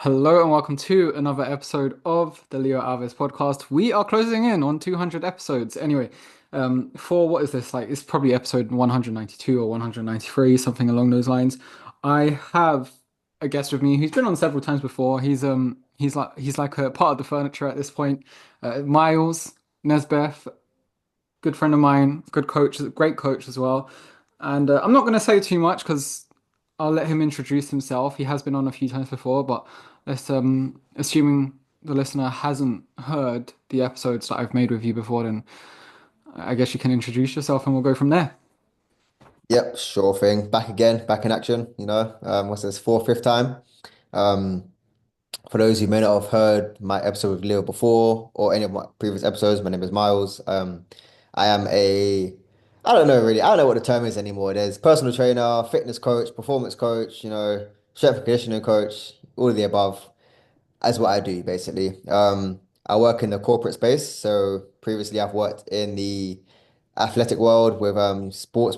Hello and welcome to another episode of the Leo Alves podcast. We are closing in on 200 episodes. Anyway, for what is this like? It's probably episode 192 or 193, something along those lines. I have a guest with me who's been on several times before. He's like a part of the furniture at this point. Myles Nesbeth, good friend of mine, good coach, great coach as well. And I'm not going to say too much because I'll let him introduce himself. He has been on a few times before, but let's assuming the listener hasn't heard the episodes that I've made with you before, then I guess you can introduce yourself and we'll go from there. Yep, sure thing. Back again, back in action, what's this, fourth, fifth time? Um, for those who may not have heard my episode with Leo before or any of my previous episodes, my name is Miles. I am I don't know really, I don't know what the term is anymore. There's personal trainer, fitness coach, performance coach, strength and conditioning coach, all of the above. That's what I do basically. I work in the corporate space. So previously I've worked in the athletic world with sports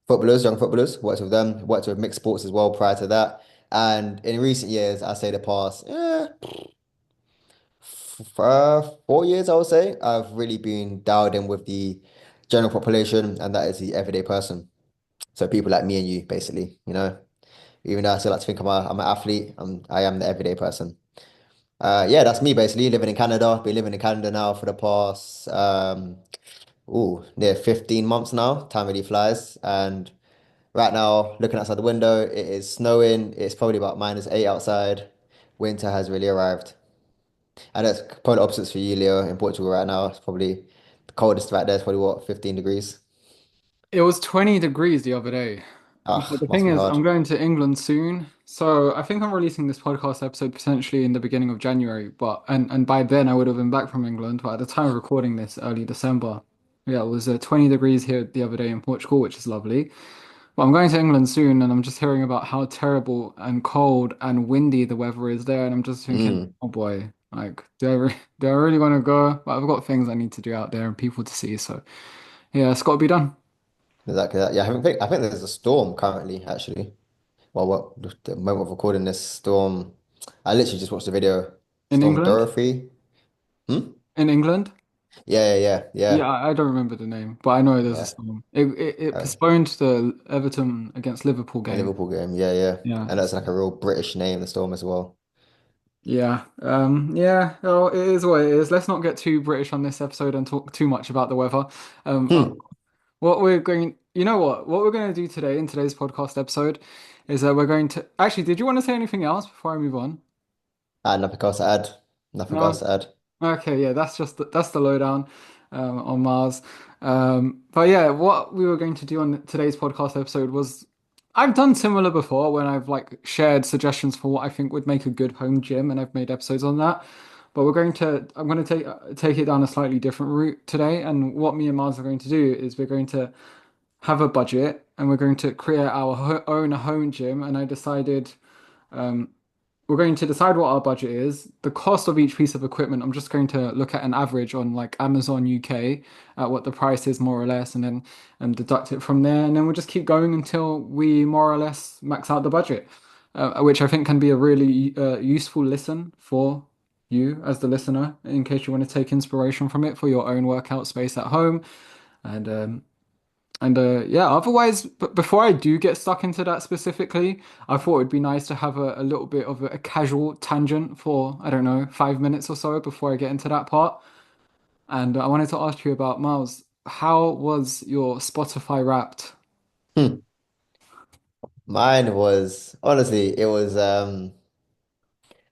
footballers, young footballers, worked with them, worked with mixed sports as well prior to that. And in recent years, I say the past 4 years, I would say, I've really been dialed in with the general population, and that is the everyday person. So people like me and you, basically, even though I still like to think I'm an athlete, I am the everyday person. Yeah, that's me basically living in Canada. Been living in Canada now for the past near 15 months now. Time really flies. And right now, looking outside the window, it is snowing. It's probably about -8 outside. Winter has really arrived. And it's polar opposites for you, Leo, in Portugal right now. It's probably the coldest right there. It's probably what, 15 degrees? It was 20 degrees the other day. But Ah, the must thing be is, hard. I'm going to England soon. So I think I'm releasing this podcast episode potentially in the beginning of January. And by then I would have been back from England. But at the time of recording this, early December, yeah, it was 20 degrees here the other day in Portugal, which is lovely. But I'm going to England soon, and I'm just hearing about how terrible and cold and windy the weather is there, and I'm just thinking, Mm, oh boy, like, do I really want to go? But I've got things I need to do out there and people to see, so yeah, it's got to be done. exactly that. Yeah, I think there's a storm currently, actually. Well, the moment of recording this storm, I literally just watched the video. In Storm England? Dorothy. Hmm? In England? Yeah, yeah, yeah, Yeah, yeah. I don't remember the name, but I know there's a Yeah. storm. It Uh, postponed the Everton against Liverpool The game. Liverpool game. Yeah, yeah. Yeah, And that's like a real British name, the Storm as well. yeah, yeah. Oh, it is what it is. Let's not get too British on this episode and talk too much about the weather. Hmm. You know what we're going to do today in today's podcast episode is we're going to, actually, did you want to say anything else before I move on? Nothing else to add. Nothing else No? to add. Okay, yeah, that's the lowdown on Mars. But yeah, what we were going to do on today's podcast episode was I've done similar before when I've like shared suggestions for what I think would make a good home gym, and I've made episodes on that. But I'm going to take it down a slightly different route today. And what me and Mars are going to do is we're going to have a budget and we're going to create our own home gym. And I decided um, we're going to decide what our budget is, the cost of each piece of equipment. I'm just going to look at an average on like Amazon UK at what the price is more or less, and then and deduct it from there. And then we'll just keep going until we more or less max out the budget, which I think can be a really useful listen for you as the listener in case you want to take inspiration from it for your own workout space at home. And yeah, otherwise, but before I do get stuck into that specifically, I thought it'd be nice to have a little bit of a casual tangent for, I don't know, 5 minutes or so before I get into that part. And I wanted to ask you about Miles. How was your Spotify Wrapped? Hmm. Mine was honestly, it was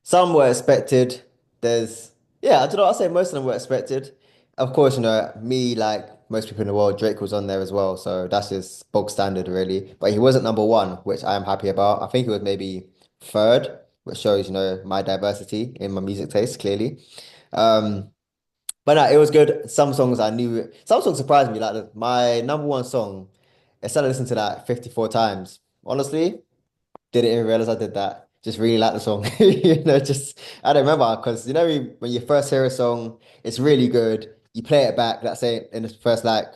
some were expected. Yeah, I don't know. I'll say most of them were expected. Of course, me, like most people in the world, Drake was on there as well. So that's just bog standard, really. But he wasn't number one, which I am happy about. I think he was maybe third, which shows, my diversity in my music taste, clearly. Um, but no, it was good. Some songs I knew, some songs surprised me. Like my number one song, I started listening to that 54 times. Honestly, didn't even realize I did that. Just really like the song. Just I don't remember because when you first hear a song, it's really good. You play it back, let's say in the first like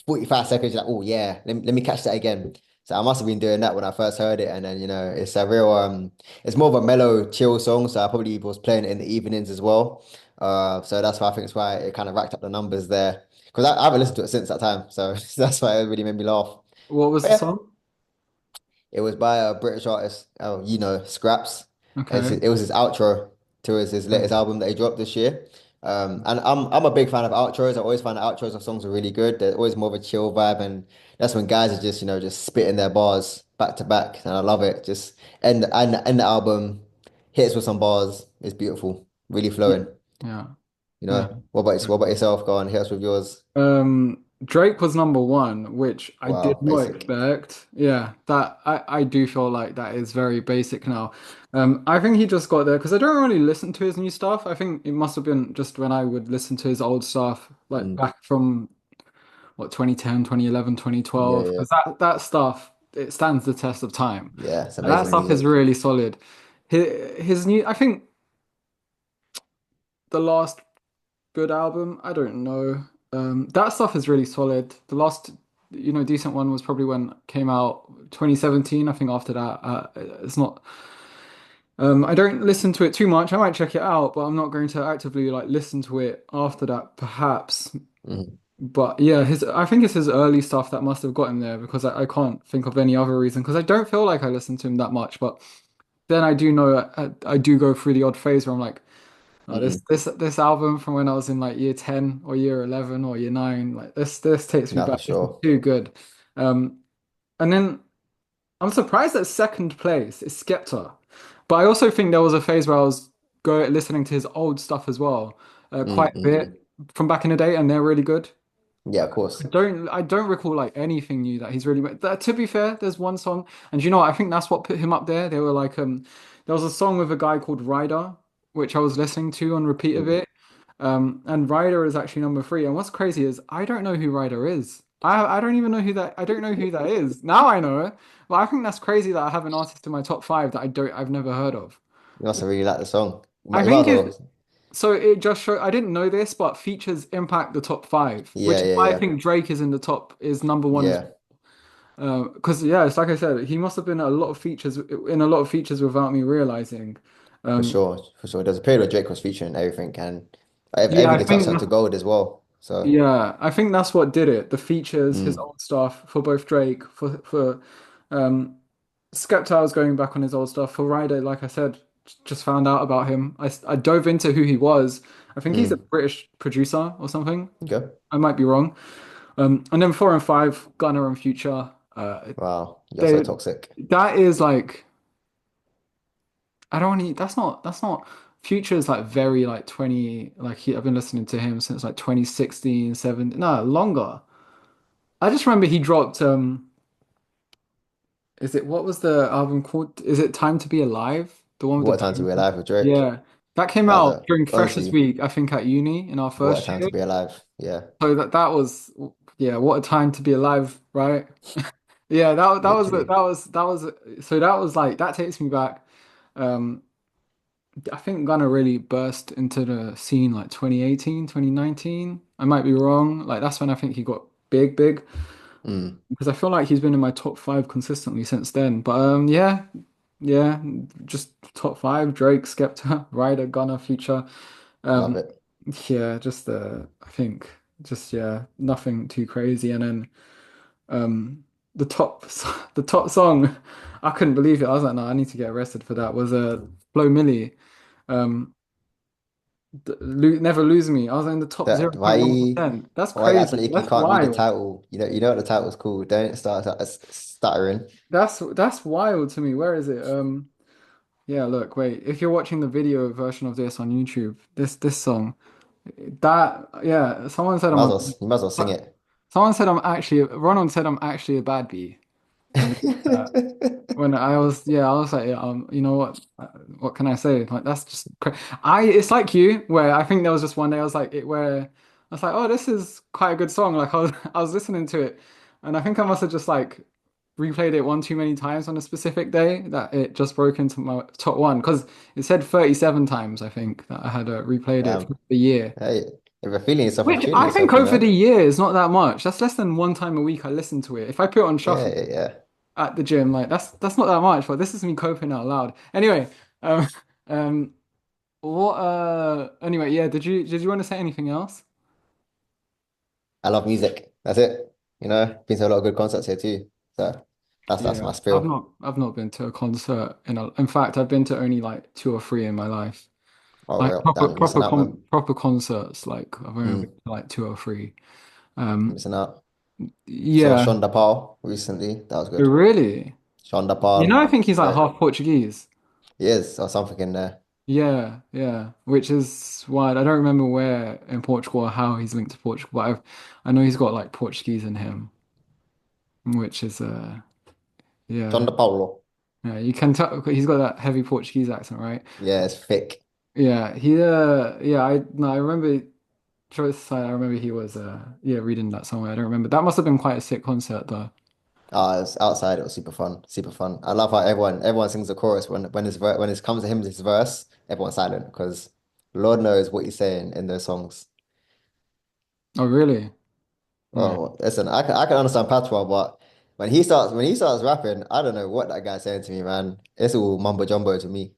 45 seconds, you're like, oh yeah, let me catch that again. So I must have been doing that when I first heard it, and then it's a real it's more of a mellow, chill song. So I probably was playing it in the evenings as well. So that's why I think it's why it kind of racked up the numbers there. Because I haven't listened to it since that time, so that's why it really made me laugh. What was But the yeah, song? it was by a British artist, Scraps. Okay. It was his outro to his latest Okay. album that he dropped this year. And I'm a big fan of outros. I always find the outros of songs are really good. They're always more of a chill vibe, and that's when guys are just just spitting their bars back to back, and I love it. Just end the album, hits with some bars. It's beautiful, really Yeah. flowing. Yeah. You Yeah. know, what about yourself? Go on, hit us with yours. Drake was number one, which I did Wow, not basic. expect. Yeah, that I do feel like that is very basic now. I think he just got there because I don't really listen to his new stuff. I think it must have been just when I would listen to his old stuff, like Mm, back from what 2010, 2011, yeah, 2012, yeah, because that stuff it stands the test of time. yeah. It's And that amazing stuff is music. really solid. His new, I think the last good album. I don't know. That stuff is really solid. The last, decent one was probably when it came out 2017. I think after that, it's not. I don't listen to it too much. I might check it out, but I'm not going to actively like listen to it after that, perhaps. Mhm. But yeah, I think it's his early stuff that must have got him there because I can't think of any other reason because I don't feel like I listen to him that much. But then I do know I do go through the odd phase where I'm like, oh, Mm, this album from when I was in like year 10 or year 11 or year 9, like this takes me no, for back. This is sure. too good. Um, and then I'm surprised that second place is Skepta. But I also think there was a phase where I was listening to his old stuff as well, quite a Mm. bit from back in the day, and they're really good. Yeah, of course. I don't recall like anything new that he's really made. To be fair, there's one song, and you know what? I think that's what put him up there. They were like there was a song with a guy called Ryder, which I was listening to on repeat of Mm. it. And Ryder is actually number three. And what's crazy is I don't know who Ryder is. I don't even know who that I don't know who that is. Now I know it. But I think that's crazy that I have an artist in my top five that I've never heard of. You must have really liked the song. I You might think as it's well. so it just show I didn't know this, but features impact the top five, Yeah, which is yeah, why I yeah, think Drake is in the top is number one as yeah, because yeah, it's like I said, he must have been a lot of features without me realizing. for Um, sure, for sure. There's a period where Drake was featuring everything, and yeah, everything I gets touched think onto that's gold as well. So, Yeah, I think that's what did it. The features, his mm, old stuff for both Drake, for um Skepta was going back on his old stuff. For Ryder, like I said, just found out about him. I dove into who he was. I think he's a mm, British producer or something. okay. I might be wrong. And then four and five, Gunner and Future. Wow, you're so They toxic. that is like I don't need that's not Future is like very like 20 like I've been listening to him since like 2016, 7 no, longer. I just remember he dropped is it what was the album called? Is it Time to Be Alive? The one with What a the time to be two. alive with Drake. Yeah. That came That's out a during Freshers honestly, Week, I think at uni in our what a first time year. to be alive. Yeah, So that was yeah, what a time to be alive, right? Yeah, literally. that was so that was like that takes me back. Um I think Gunna really burst into the scene like 2018, 2019. I might be wrong. Like that's when I think he got big. Mm, Because I feel like he's been in my top five consistently since then. But yeah, yeah, just top five: Drake, Skepta, Ryder, Gunna, Future. love Um, it. yeah, just I think just yeah, nothing too crazy. And then the top the top song, I couldn't believe it. I was like, no, I need to get arrested for that. Was Flo Milli, um, Never Lose Me. I was in the top That 0.1%. That's why you crazy. acting like you That's can't read the wild. title. You know what the title's called. Don't start stuttering. That's wild to me. Where is it? Yeah, look, wait. If you're watching the video version of this on YouTube, this song, that yeah, You might as well sing it. someone said I'm actually Ronald said I'm actually a bad bee when when I was like yeah, you know what can I say? Like that's just I it's like you where I think there was just one day I was like where I was like oh this is quite a good song like I was listening to it and I think I must have just like replayed it one too many times on a specific day that it just broke into my top one because it said 37 times I think that I had replayed it for the year. Hey, if you're feeling yourself, I'm Which feeling I think yourself, you over the know? year is not that much. That's less than one time a week I listen to it. If I put it on Yeah, shuffle, yeah, yeah. at the gym. Like that's not that much, but this is me coping out loud. Anyway, um, um, what? Anyway, yeah. Did you want to say anything else? I love music. That's it. Been to a lot of good concerts here too. So that's Yeah, my I've spiel. not I've not been to a concert in fact I've been to only like two or three in my life. Oh, Like real. Damn, you're missing out, man. proper concerts. Like I've only been Mm, to like two or three. you're Um, missing out. Saw yeah, Shonda Paul recently. That was good. really. Shonda I Paul. think he's like Great. half Portuguese. He is, or something in there. Yeah, yeah. Which is wild. I don't remember where in Portugal or how he's linked to Portugal, but I know he's got like Portuguese in him, which is yeah. Shonda Paulo. Yeah, you can tell he's got that heavy Portuguese accent, right? Yeah, it's thick. Yeah, yeah, I no, I remember Choice Side, I remember he was yeah, reading that somewhere. I don't remember. That must have been quite a sick concert though. It's outside. It was super fun. Super fun. I love how everyone sings the chorus when it comes to him his verse. Everyone's silent because Lord knows what he's saying in those songs. Oh really? Yeah. Oh, listen, I can understand patois, but when he starts rapping, I don't know what that guy's saying to me, man. It's all mumbo jumbo to me.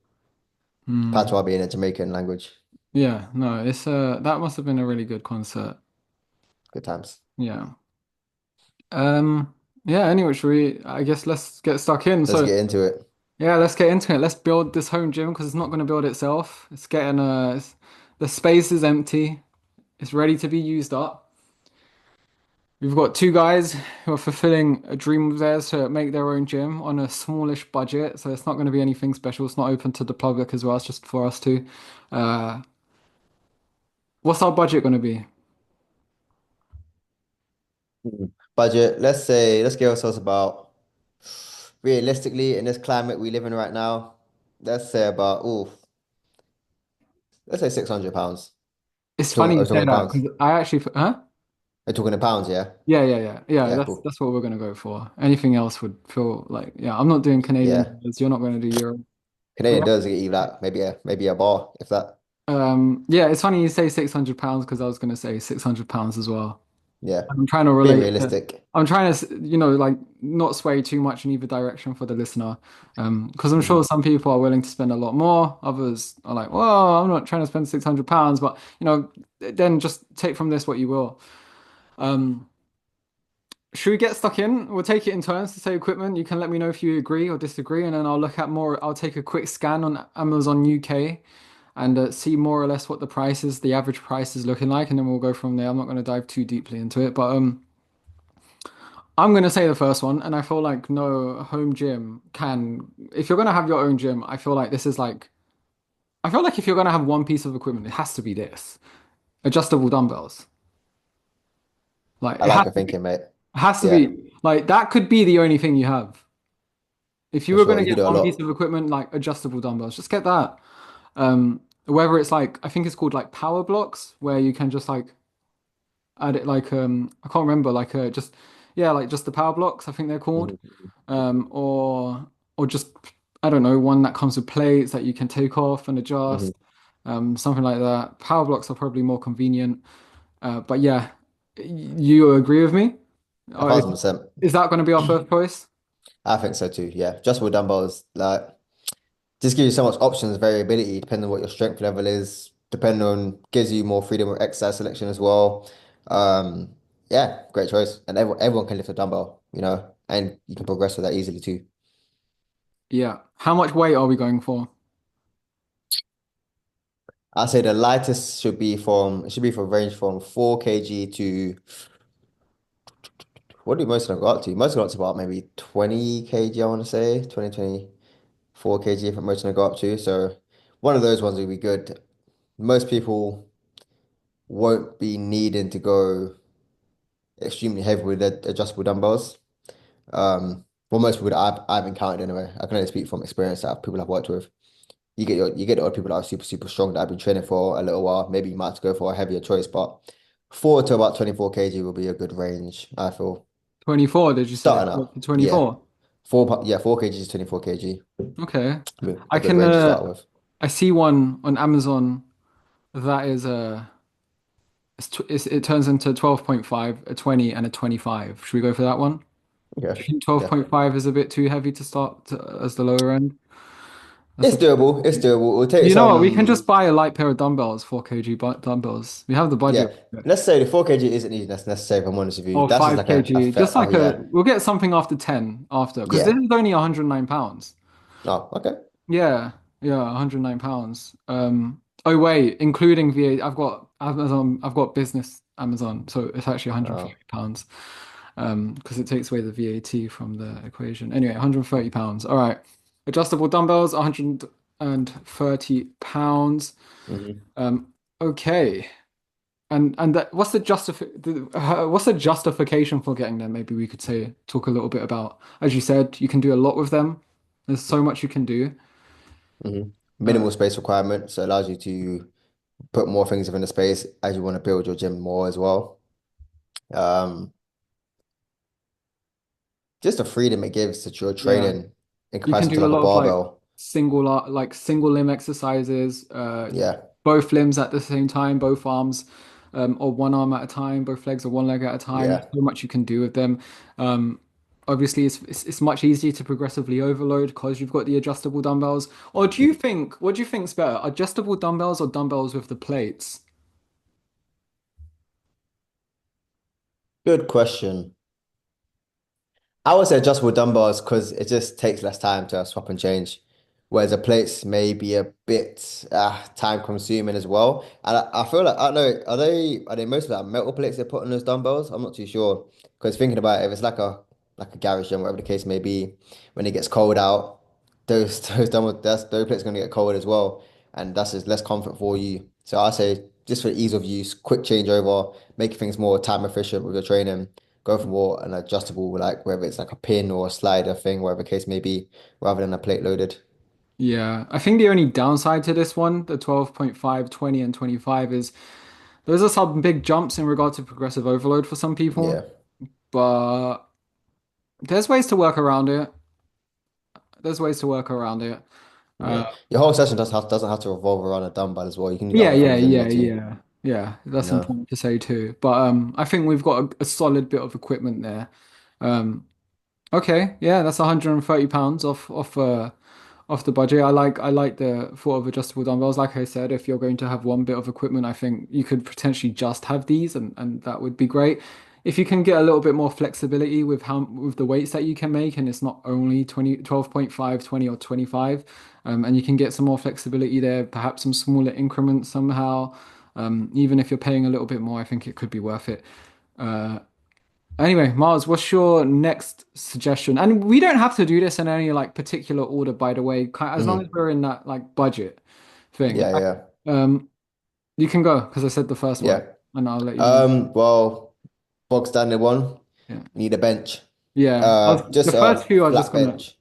Hmm. Patois being a Jamaican language. Yeah, no, it's that must have been a really good concert. Good times. Yeah. Yeah, anyway, should we I guess let's get stuck in. Let's So get into it. yeah, let's get into it. Let's build this home gym because it's not going to build itself. The space is empty. It's ready to be used up. We've got two guys who are fulfilling a dream of theirs to make their own gym on a smallish budget. So it's not going to be anything special. It's not open to the public as well. It's just for us two. Uh, what's our budget going to be? Budget, let's give ourselves about realistically in this climate we live in right now, let's say about let's say £600. It's Talking, funny are you we talking say in that pounds? because I actually, huh? Are we talking in pounds, yeah? Yeah. Yeah, That's cool. that's what we're going to go for. Anything else would feel like, yeah, I'm not doing Canadian Yeah. dollars. You're not going to do euro. Canadian does get you that, maybe a bar, if that. Yeah, it's funny you say £600 because I was going to say £600 as well. Yeah. I'm trying to Being relate it. realistic. I'm trying to, like not sway too much in either direction for the listener. Because I'm Hmm. sure some people are willing to spend a lot more. Others are like, well, I'm not trying to spend £600, but then just take from this what you will. Um, should we get stuck in? We'll take it in turns to say equipment. You can let me know if you agree or disagree, and then I'll look at more. I'll take a quick scan on Amazon UK and see more or less what the average price is looking like, and then we'll go from there. I'm not going to dive too deeply into it, but I'm going to say the first one, and I feel like no home gym can. If you're going to have your own gym, I feel like I feel like if you're going to have one piece of equipment, it has to be this: adjustable dumbbells. Like I like your thinking, mate. it has to Yeah, be like that could be the only thing you have. If you for were going sure. to You get could do a one piece lot. of equipment like adjustable dumbbells, just get that. Whether it's like I think it's called like power blocks, where you can just like add it like I can't remember like just yeah like just the power blocks I think they're called Hmm. or just I don't know one that comes with plates that you can take off and Hmm. adjust something like that. Power blocks are probably more convenient, but yeah, you agree with me? A Or thousand percent. is that going to be our first choice? I think so too. Yeah, just with dumbbells, like just gives you so much options, variability, depending on what your strength level is, depending on gives you more freedom of exercise selection as well. Um, yeah, great choice. And everyone can lift a dumbbell, and you can progress with that easily too. Yeah. How much weight are we going for? I'd say the lightest should be from range from 4 kg to what do most of them go up to? Most go up to about maybe 20 kg, I want to say. 20, 24 kg if most of them go up to. So one of those ones would be good. Most people won't be needing to go extremely heavy with the adjustable dumbbells. Well, most people that I've encountered anyway. I can only speak from experience that people I've worked with. You get the odd people that are super super strong that have been training for a little while. Maybe you might have to go for a heavier choice, but 4 to about 24 kg will be a good range. I feel 24, did you say? starting out. Yeah, 24. 4 kg to 24 kg. Okay. A I good can range to start with. I see one on Amazon that is it turns into 12.5, a 20 and a 25. Should we go for that one? Okay. Do you think Yeah. 12.5 is a bit too heavy to start as the lower end? That's It's a, doable. It's doable. It'll take you know what? We can just some. buy a light pair of dumbbells, 4 kg dumbbells. We have the Yeah. budget. Let's say the 4 kg isn't even necessary if I'm honest with you. Or That's just 5 like a kg, just fair. Oh like yeah. we'll get something after 10 after, because this Yeah. is only 109 pounds. Oh, okay. Yeah, yeah, 109 pounds. Oh wait, including VAT, I've got Amazon, I've got business Amazon, so it's actually 130 Oh. pounds. Because it takes away the VAT from the equation. Anyway, 130 pounds. All right. Adjustable dumbbells, 130 pounds. Hmm. Okay. And what's the justification for getting them? Maybe we could say talk a little bit about, as you said, you can do a lot with them. There's so much you can do. Hmm. Uh, Minimal space requirement, so it allows you to put more things within the space as you want to build your gym more as well. Um, just the freedom it gives to your yeah. training in You can comparison to do a like a lot of barbell. like single limb exercises, Yeah, both limbs at the same time, both arms, or one arm at a time, both legs or one leg at a time. There's yeah. so much you can do with them. Um, Obviously, it's much easier to progressively overload because you've got the adjustable dumbbells. Or do you think, what do you think's better, adjustable dumbbells or dumbbells with the plates? Good question. I would say adjustable dumbbells because it just takes less time to swap and change. Whereas the plates may be a bit time consuming as well. And I feel like I don't know, are they mostly like metal plates they put on those dumbbells? I'm not too sure. Because thinking about it, if it's like a garage gym, whatever the case may be, when it gets cold out, those plates are gonna get cold as well. And that's just less comfort for you. So I say just for ease of use, quick changeover, make things more time efficient with your training go for more an adjustable, like whether it's like a pin or a slider thing, whatever the case may be, rather than a plate loaded. Yeah, I think the only downside to this one, the 12.5, 20, and 25, is those are some big jumps in regard to progressive overload for some people, Yeah, but there's ways to work around it. There's ways to work around it. Uh, yeah. Your whole session doesn't have to revolve around a dumbbell as well. You can do yeah, other yeah, things in yeah, there too. yeah, yeah. You That's know, important to say too. But I think we've got a solid bit of equipment there. Um, okay, yeah, that's 130 pounds off the budget. I like the thought of adjustable dumbbells. Like I said, if you're going to have one bit of equipment, I think you could potentially just have these and that would be great. If you can get a little bit more flexibility with how with the weights that you can make, and it's not only 20, 12.5, 20, or 25, and you can get some more flexibility there, perhaps some smaller increments somehow. Even if you're paying a little bit more, I think it could be worth it. Uh, Anyway, Mars, what's your next suggestion? And we don't have to do this in any like particular order, by the way, as long as hmm. we're in that like budget thing. Yeah, yeah, Um, you can go because I said the first one, yeah. and I'll let you know. Well, bog standard one, Yeah, need a bench. yeah. The Just first a few are just flat gonna. bench.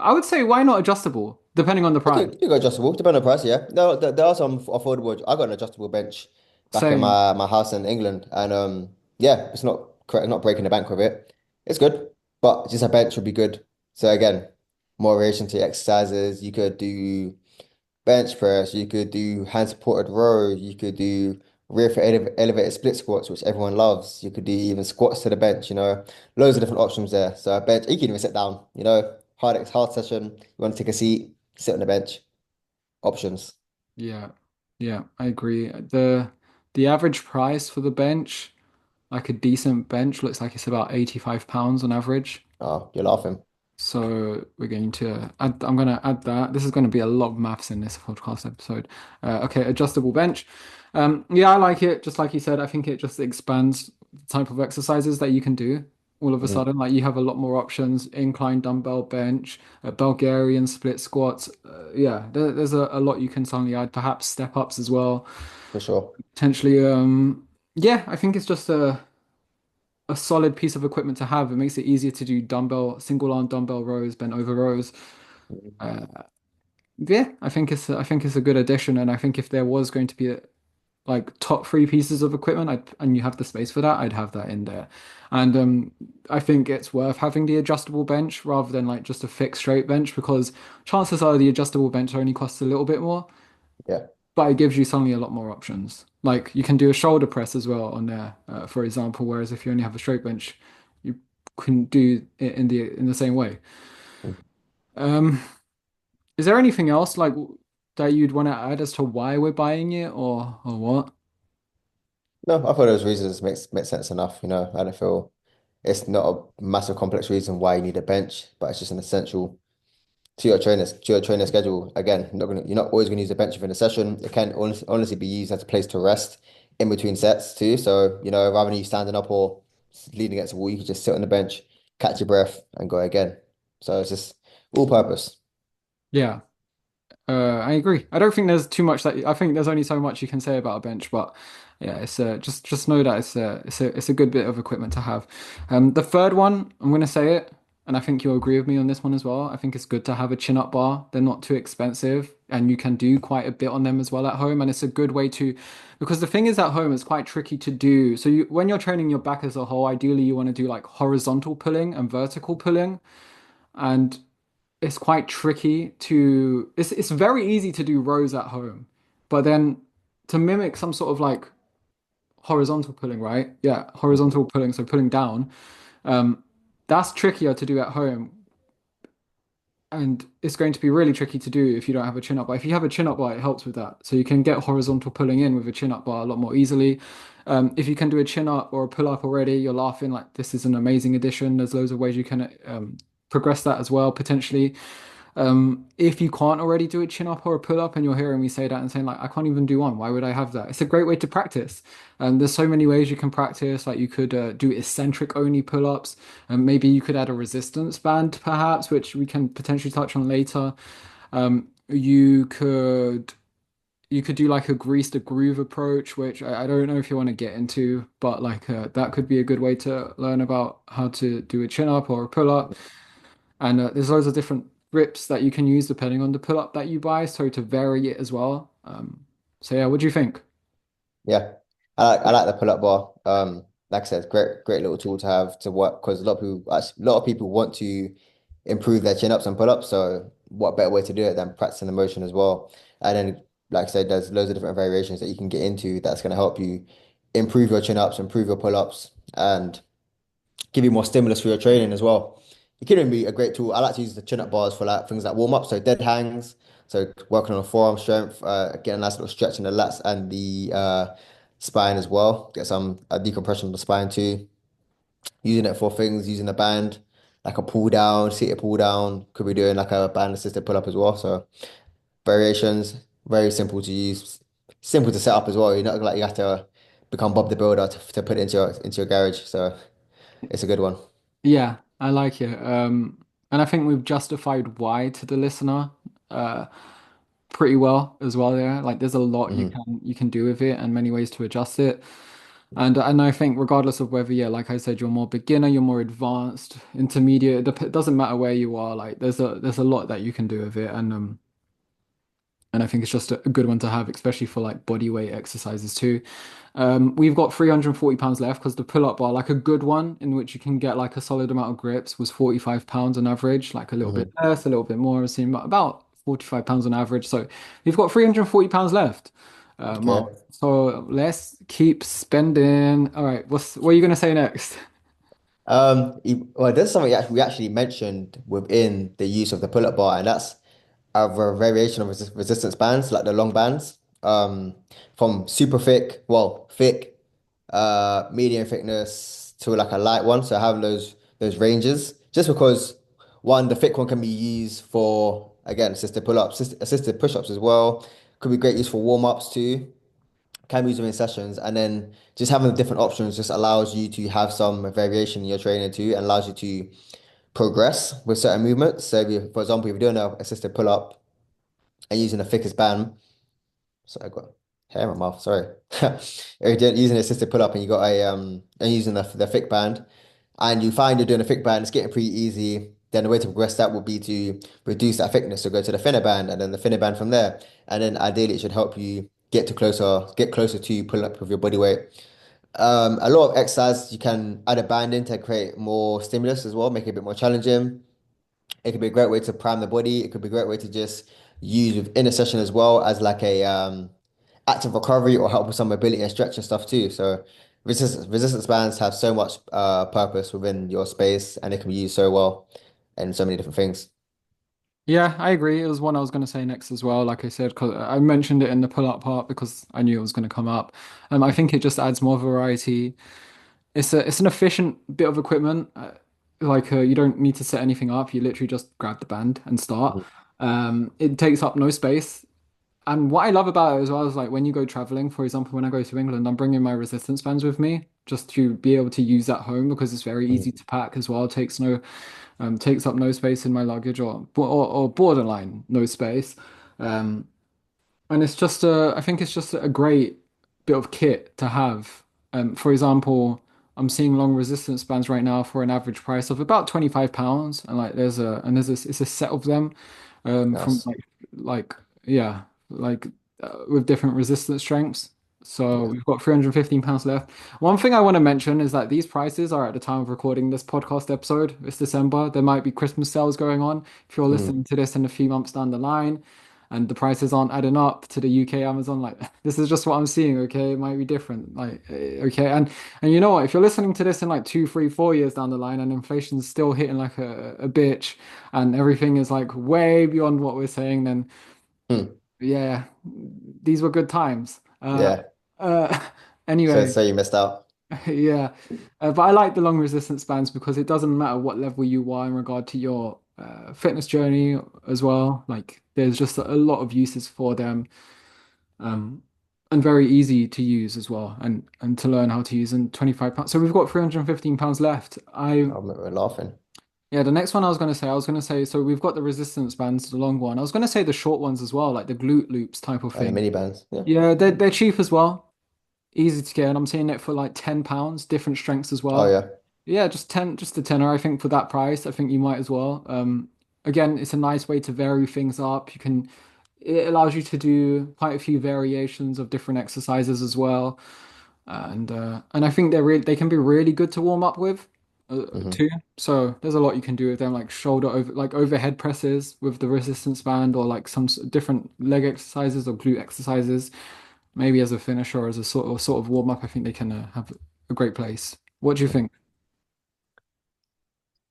I would say why not adjustable, depending on the price. You go adjustable, depending on the price, yeah. No, there are some affordable. I got an adjustable bench back in Same. my house in England, and yeah, it's not correct, not breaking the bank with it. It's good, but just a bench would be good. So again, more variation to exercises. You could do bench press, you could do hand supported row, you could do rear foot elevated split squats, which everyone loves. You could do even squats to the bench. Loads of different options there. So a bench, you can even sit down. Hard session. You want to take a seat, sit on the bench options. Yeah, yeah, I agree. The average price for the bench, like a decent bench, looks like it's about 85 pounds on average. Oh, you're laughing. So we're going to I'm going to add that. This is going to be a lot of maths in this podcast episode. Okay, adjustable bench. Yeah, I like it. Just like you said, I think it just expands the type of exercises that you can do all of a Hmm. sudden. Like you have a lot more options, incline dumbbell bench, Bulgarian split squats. Yeah, there's a lot you can suddenly add, perhaps step ups as well. For sure. Potentially, yeah, I think it's just a solid piece of equipment to have. It makes it easier to do single arm dumbbell rows, bent over rows. Mhm. Uh, yeah, I think it's a good addition, and I think if there was going to be like top three pieces of equipment, and you have the space for that, I'd have that in there. And I think it's worth having the adjustable bench rather than like just a fixed straight bench because chances are the adjustable bench only costs a little bit more, Yeah. but it gives you suddenly a lot more options. Like you can do a shoulder press as well on there, for example. Whereas if you only have a straight bench, you couldn't do it in the same way. Um, is there anything else like that you'd want to add as to why we're buying it or what? No, I thought those reasons makes sense enough. I don't feel it's not a massive complex reason why you need a bench, but it's just an essential to your trainer schedule. Again, you're not always gonna use a bench within a session. It can honestly be used as a place to rest in between sets too. So, rather than you standing up or leaning against the wall, you can just sit on the bench, catch your breath, and go again. So it's just all purpose. Yeah. I agree. I don't think there's too much that I think there's only so much you can say about a bench, but yeah, it's just know that it's a good bit of equipment to have. The third one, I'm gonna say it, and I think you'll agree with me on this one as well. I think it's good to have a chin up bar. They're not too expensive, and you can do quite a bit on them as well at home, and it's a good way to because the thing is at home it's quite tricky to do. So when you're training your back as a whole, ideally you want to do like horizontal pulling and vertical pulling. And it's quite tricky to it's very easy to do rows at home, but then to mimic some sort of like horizontal pulling, right? Yeah, horizontal pulling, so pulling down. Um, that's trickier to do at home, and it's going to be really tricky to do if you don't have a chin up bar. If you have a chin up bar, it helps with that. So you can get horizontal pulling in with a chin up bar a lot more easily. If you can do a chin up or a pull up already, you're laughing like this is an amazing addition. There's loads of ways you can progress that as well, potentially. If you can't already do a chin up or a pull up and you're hearing me say that and saying like I can't even do one, why would I have that? It's a great way to practice. There's so many ways you can practice. Like you could do eccentric only pull ups, and maybe you could add a resistance band perhaps, which we can potentially touch on later. You could do like a grease the groove approach, which I don't know if you want to get into, but like that could be a good way to learn about how to do a chin up or a pull up. And there's loads of different grips that you can use depending on the pull up that you buy, so to vary it as well. So yeah, what do you think? Yeah, I like the pull-up bar. Like I said, great little tool to have to work because a lot of people want to improve their chin ups and pull-ups. So what better way to do it than practicing the motion as well? And then, like I said, there's loads of different variations that you can get into that's going to help you improve your chin ups, improve your pull-ups, and give you more stimulus for your training as well. It can even be a great tool. I like to use the chin-up bars for like things like warm-up, so dead hangs, so working on forearm strength, get a nice little stretch in the lats and the spine as well. Get some decompression of the spine too. Using it for things, using a band, like a pull down, seated pull down. Could be doing like a band assisted pull up as well. So variations, very simple to use, simple to set up as well. You're not like you have to become Bob the Builder to put it into your garage. So it's a good one. Yeah, I like it. And I think we've justified why to the listener uh, pretty well as well there. Like there's a lot Mhm. you can do with it and many ways to adjust it. And I think regardless of whether, yeah, like I said, you're more beginner, you're more advanced, intermediate, it doesn't matter where you are. Like there's a lot that you can do with it, and I think it's just a good one to have, especially for like body weight exercises too. We've got £340 left because the pull-up bar, like a good one in which you can get like a solid amount of grips, was £45 on average, like a little bit Mhm. less, a little bit more, I've seen about £45 on average. So we've got £340 left, Mark. Okay. So let's keep spending. All right, what are you gonna say next? Well, there's something we actually mentioned within the use of the pull-up bar, and that's a variation of resistance bands, like the long bands, from super thick, well, thick, medium thickness to like a light one. So having those ranges, just because one, the thick one can be used for again assisted pull-ups, assisted push-ups as well. Could be great use for warm-ups too. Can be used in sessions, and then just having the different options just allows you to have some variation in your training too, and allows you to progress with certain movements. So, for example, if you're doing a assisted pull-up and using the thickest band, so I got hair in my mouth. Sorry. If you're using an assisted pull-up and you got and using the thick band, and you find you're doing a thick band, it's getting pretty easy. Then the way to progress that would be to reduce that thickness. So go to the thinner band and then the thinner band from there. And then ideally it should help you get closer to pulling up with your body weight. A lot of exercise you can add a band in to create more stimulus as well, make it a bit more challenging. It could be a great way to prime the body. It could be a great way to just use within a session as well as like a active recovery or help with some mobility and stretch and stuff too. So resistance bands have so much purpose within your space, and it can be used so well in so many different things. Yeah, I agree. It was one I was going to say next as well. Like I said, 'cause I mentioned it in the pull-up part because I knew it was going to come up. I think it just adds more variety. It's an efficient bit of equipment. You don't need to set anything up. You literally just grab the band and start. Mhm. It takes up no space. And what I love about it as well is like when you go traveling, for example, when I go to England, I'm bringing my resistance bands with me just to be able to use at home because it's very easy Mhm. to pack as well. Takes up no space in my luggage or borderline no space. Um, and I think it's just a great bit of kit to have. For example, I'm seeing long resistance bands right now for an average price of about £25, and like it's a set of them, from Nice. like yeah, like with different resistance strengths. So Yeah. we've got £315 left. One thing I want to mention is that these prices are at the time of recording this podcast episode. It's December. There might be Christmas sales going on. If you're Mhm. listening to this in a few months down the line, and the prices aren't adding up to the UK Amazon. Like this is just what I'm seeing. Okay, it might be different. Okay, and you know what? If you're listening to this in like 2, 3, 4 years down the line, and inflation's still hitting like a bitch, and everything is like way beyond what we're saying, then Hmm. yeah, these were good times. Yeah. Uh, So anyway, so you missed out. yeah, but I like the long resistance bands because it doesn't matter what level you are in regard to your fitness journey as well. Like there's just a lot of uses for them, um, and very easy to use as well, and to learn how to use. And £25. So we've got £315 left. We're laughing. Yeah, the next one I was gonna say. So we've got the resistance bands, the long one. I was gonna say the short ones as well, like the glute loops type of Oh, the thing. mini bands. Yeah. Yeah, they're cheap as well, easy to get, and I'm seeing it for like £10, different strengths as Oh well. yeah. Yeah, just a tenner. I think for that price, I think you might as well. Again, it's a nice way to vary things up. It allows you to do quite a few variations of different exercises as well, and I think they can be really good to warm up with, Hmm. too. So there's a lot you can do with them, like overhead presses with the resistance band, or like different leg exercises or glute exercises, maybe as a finisher or as a sort of warm up. I think they can have a great place. What do you think?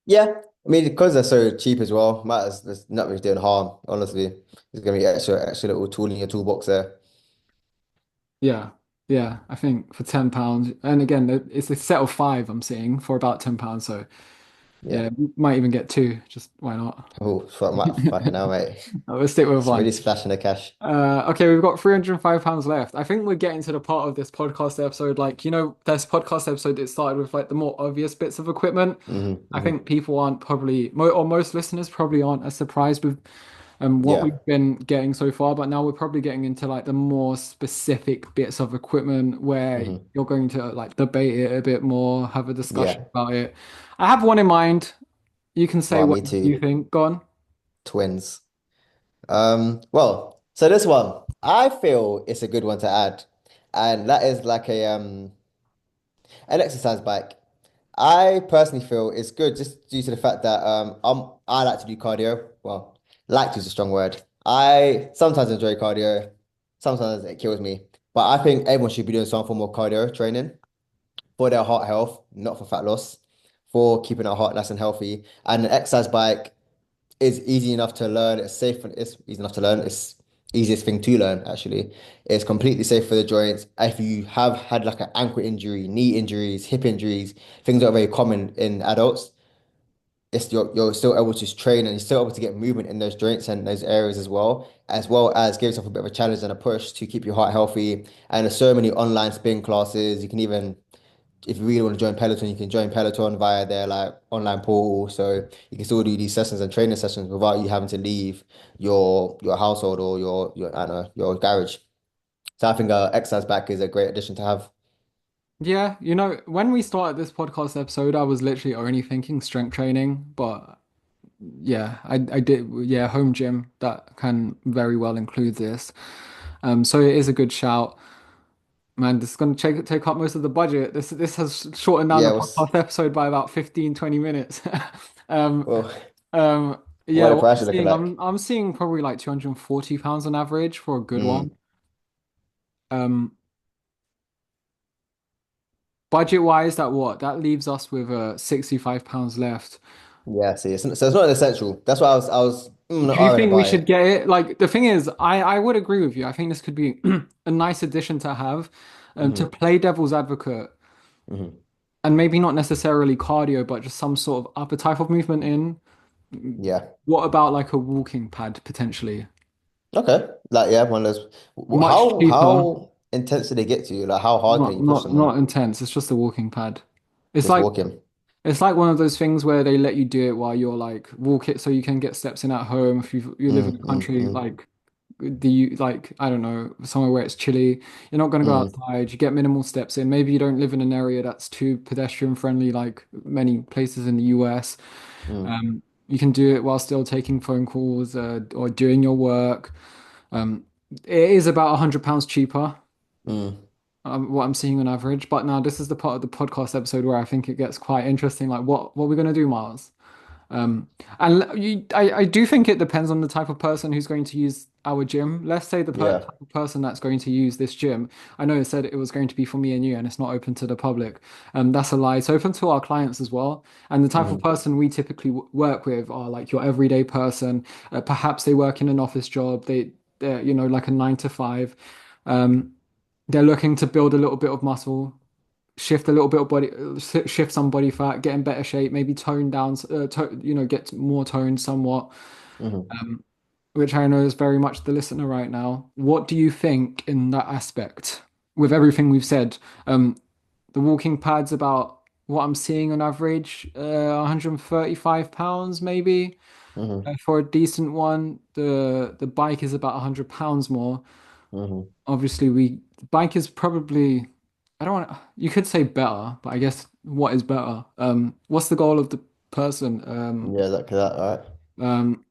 Yeah. I mean, because they're so cheap as well, there's not really doing harm, honestly. There's gonna be extra little tool in your toolbox there. Yeah, yeah. I think for £10, and again, it's a set of five I'm seeing for about £10. So Yeah. yeah, might even get two. Just why not? Oh, fucking hell, mate. I'll stick with It's one. really splashing the cash. Okay, we've got £305 left. I think we're getting to the part of this podcast episode, like, this podcast episode, it started with like the more obvious bits of equipment. Hmm. I Hmm. think people aren't probably, or most listeners probably aren't as surprised with what Yeah. we've been getting so far, but now we're probably getting into like the more specific bits of equipment where Hmm. you're going to like debate it a bit more, have a discussion Yeah. about it. I have one in mind. You can say Oh, what me you too. think. Go on. Twins. Well, so this one, I feel it's a good one to add. And that is like an exercise bike. I personally feel it's good just due to the fact that I like to do cardio. Well, like to is a strong word. I sometimes enjoy cardio, sometimes it kills me. But I think everyone should be doing some form of cardio training for their heart health, not for fat loss, for keeping our heart nice and healthy. And an exercise bike is easy enough to learn. It's safe and it's easy enough to learn. It's easiest thing to learn, actually. It's completely safe for the joints. If you have had like an ankle injury, knee injuries, hip injuries, things that are very common in adults, you're still able to train and you're still able to get movement in those joints and those areas as well as give yourself a bit of a challenge and a push to keep your heart healthy. And there's so many online spin classes. You can even if you really want to join Peloton, you can join Peloton via their like online portal. So you can still do these sessions and training sessions without you having to leave your household or your I don't know your garage. So I think exercise back is a great addition to have. Yeah, when we started this podcast episode, I was literally only thinking strength training, but yeah, I did, yeah, home gym that can very well include this. So it is a good shout. Man, this is going to take up most of the budget. This has shortened down the Yeah, what's podcast episode by about 15, 20 minutes. Um, well, what yeah, the what I'm price you looking seeing, like? I'm seeing probably like £240 on average for a good one. Mm, Um, budget wise, that what? That leaves us with £65 left. Yeah, see, so it's not an essential. That's why I was Do you arguing think we about should it. get it? Like the thing is, I would agree with you. I think this could be a nice addition to have, to Hmm. play devil's advocate, Hmm. and maybe not necessarily cardio, but just some sort of upper type of movement in. Yeah. What about like a walking pad potentially? Okay. Like yeah, one of those. Much cheaper. How intense do they get to you? Like how hard can Not you push not someone? not intense. It's just a walking pad. It's Just like walking. it's like one of those things where they let you do it while you're like walk it so you can get steps in at home if you live in Mm, a mm, country mm, like like I don't know, somewhere where it's chilly. You're not gonna go mm, outside. You get minimal steps in. Maybe you don't live in an area that's too pedestrian friendly like many places in the US. mm, You can do it while still taking phone calls or doing your work. Um, it is about £100 cheaper, mm. what I'm seeing on average. But now this is the part of the podcast episode where I think it gets quite interesting. Like, what are we gonna do, Miles? Um, I do think it depends on the type of person who's going to use our gym. Let's say the per Yeah. type of person that's going to use this gym. I know it said it was going to be for me and you, and it's not open to the public. That's a lie. It's open to our clients as well. And the type of Hmm. person we typically work with are like your everyday person. Perhaps they work in an office job. They're, like a 9 to 5. Um, they're looking to build a little bit of muscle, shift a little bit of body, shift some body fat, get in better shape, maybe tone down, get more toned somewhat, Hmm. which I know is very much the listener right now. What do you think in that aspect with everything we've said? Um, the walking pad's about what I'm seeing on average, £135 maybe. Hmm. For a decent one, the bike is about £100 more. Hmm. Obviously, the bike is probably, I don't want you could say better, but I guess what is better? What's the goal of the person? Yeah, that, all right. Um,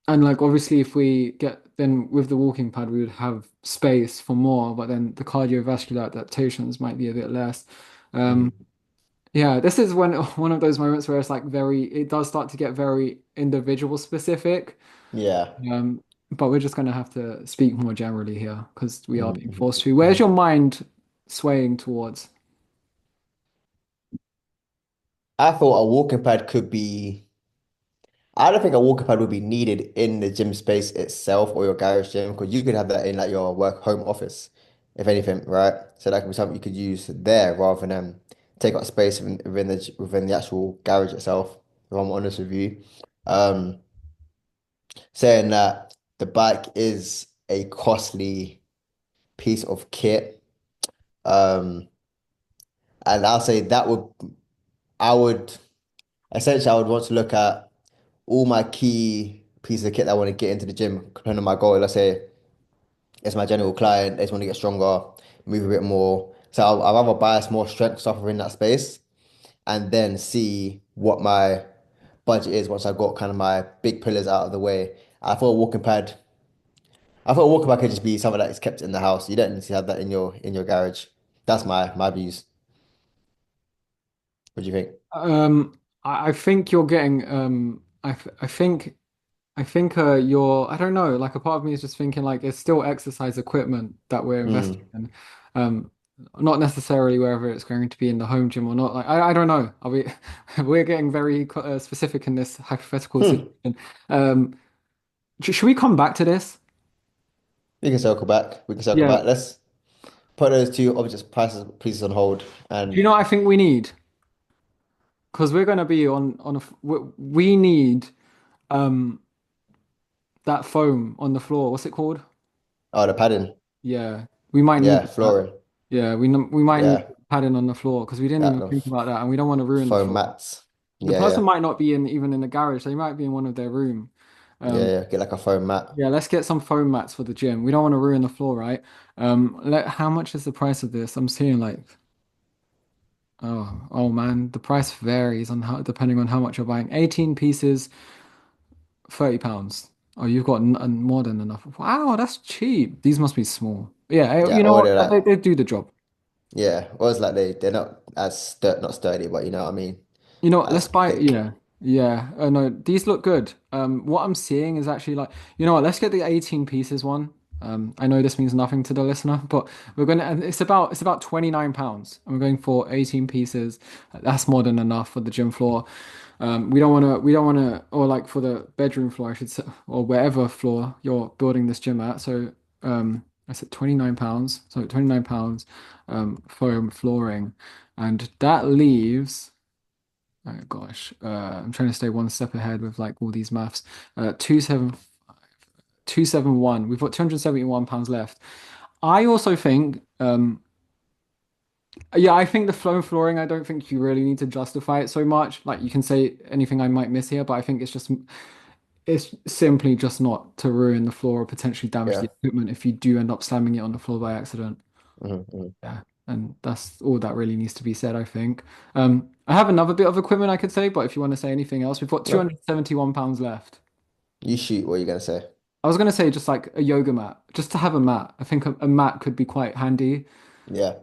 and like obviously, if we get then with the walking pad, we would have space for more, but then the cardiovascular adaptations might be a bit less. Um, Hmm. yeah, this is when one of those moments where it's like it does start to get very individual specific. Yeah. Um, but we're just gonna have to speak more generally here because we are Hmm. being Hmm. forced to. Where's Hmm. your mind swaying towards? I thought a walking pad could be. I don't think a walking pad would be needed in the gym space itself or your garage gym because you could have that in like your work home office, if anything, right? So that could be something you could use there rather than take up space within the actual garage itself. If I'm honest with you, um, saying that the bike is a costly piece of kit, um, and I'll say that I would essentially I would want to look at all my key pieces of kit that I want to get into the gym, depending on my goal. Let's say it's my general client, they just want to get stronger, move a bit more. So I'll rather buy some more strength stuff within that space and then see what my budget is once I've got kind of my big pillars out of the way. I thought a walking pad, I thought a walking pad could just be something that is kept in the house. You don't need to have that in your garage. That's my views. What do you think? I think you're getting I think you're I don't know, like a part of me is just thinking like it's still exercise equipment that we're investing Mm, in. Um, Not necessarily whether it's going to be in the home gym or not. Like I don't know. Are we we're getting very specific in this hypothetical hmm. situation. Um, should we come back to this? We can circle back. We can circle Yeah. back. Let's put those two objects prices pieces on hold Do you and know what I think we need? Because we're going to be on we need um that foam on the floor. What's it called? oh the padding. Yeah, we might need Yeah, that. flooring. Yeah, we might need Yeah, padding on the floor because we didn't that even the think about that, and we don't want to ruin the foam floor. mats. The Yeah, person yeah. might not be in even in the garage. They might be in one of their room. Yeah, Um, yeah. Get like a foam mat. yeah, let's get some foam mats for the gym. We don't want to ruin the floor, right? How much is the price of this? I'm seeing like, oh man, the price varies on how depending on how much you're buying. 18 pieces, £30. Oh, you've got more than enough. Wow, that's cheap. These must be small. Yeah, Yeah, you know or what? they're like They do the job. yeah, or it's like they're not as not sturdy, but you know what I mean, You know what? as Let's buy. thick. Yeah, yeah. No, these look good. What I'm seeing is actually like, you know what? Let's get the 18 pieces one. I know this means nothing to the listener, but we're gonna, and it's about £29, and we're going for 18 pieces. That's more than enough for the gym floor. We don't wanna, or like for the bedroom floor, I should say, or wherever floor you're building this gym at. So, I said £29. So £29, foam flooring, and that leaves. Oh gosh, I'm trying to stay one step ahead with like all these maths. 271. We've got £271 left. I also think, yeah, I think the flow flooring, I don't think you really need to justify it so much. Like you can say anything I might miss here, but I think it's simply just not to ruin the floor or potentially damage the Yeah. equipment if you do end up slamming it on the floor by accident. Hmm. Yeah, and that's all that really needs to be said, I think. I have another bit of equipment I could say, but if you want to say anything else, we've got No, £271 left. you shoot. What are you gonna say? I was gonna say just like a yoga mat, just to have a mat. I think a mat could be quite handy. Yeah.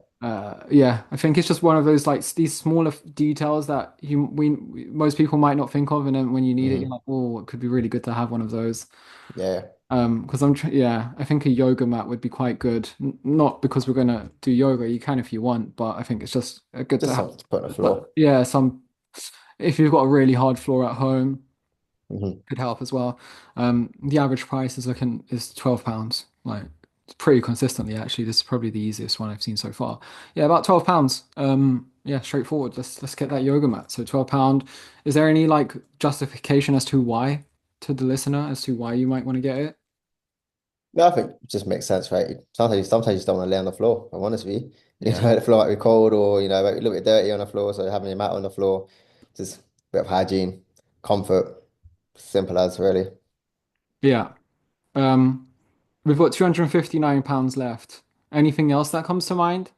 Yeah, I think it's just one of those like these smaller details that most people might not think of, and then when you need it, you're Hmm. like, oh, it could be really good to have one of those. Yeah. Because yeah, I think a yoga mat would be quite good. Not because we're gonna do yoga, you can if you want, but I think it's just good to Just have. something to put on the But floor. yeah, if you've got a really hard floor at home, Hmm. could help as well. The average price is £12. Like it's pretty consistently actually. This is probably the easiest one I've seen so far. Yeah, about £12. Yeah, straightforward. Let's get that yoga mat. So £12. Is there any like justification as to why to the listener as to why you might want to get it? No, I think it just makes sense, right? Sometimes you just don't want to lay on the floor. If I'm honest with you. You Yeah. know, the floor might be cold or, it might be a little bit dirty on the floor. So having a mat on the floor, just a bit of hygiene, comfort, simple as really. Yeah. Um, we've got £259 left. Anything else that comes to mind?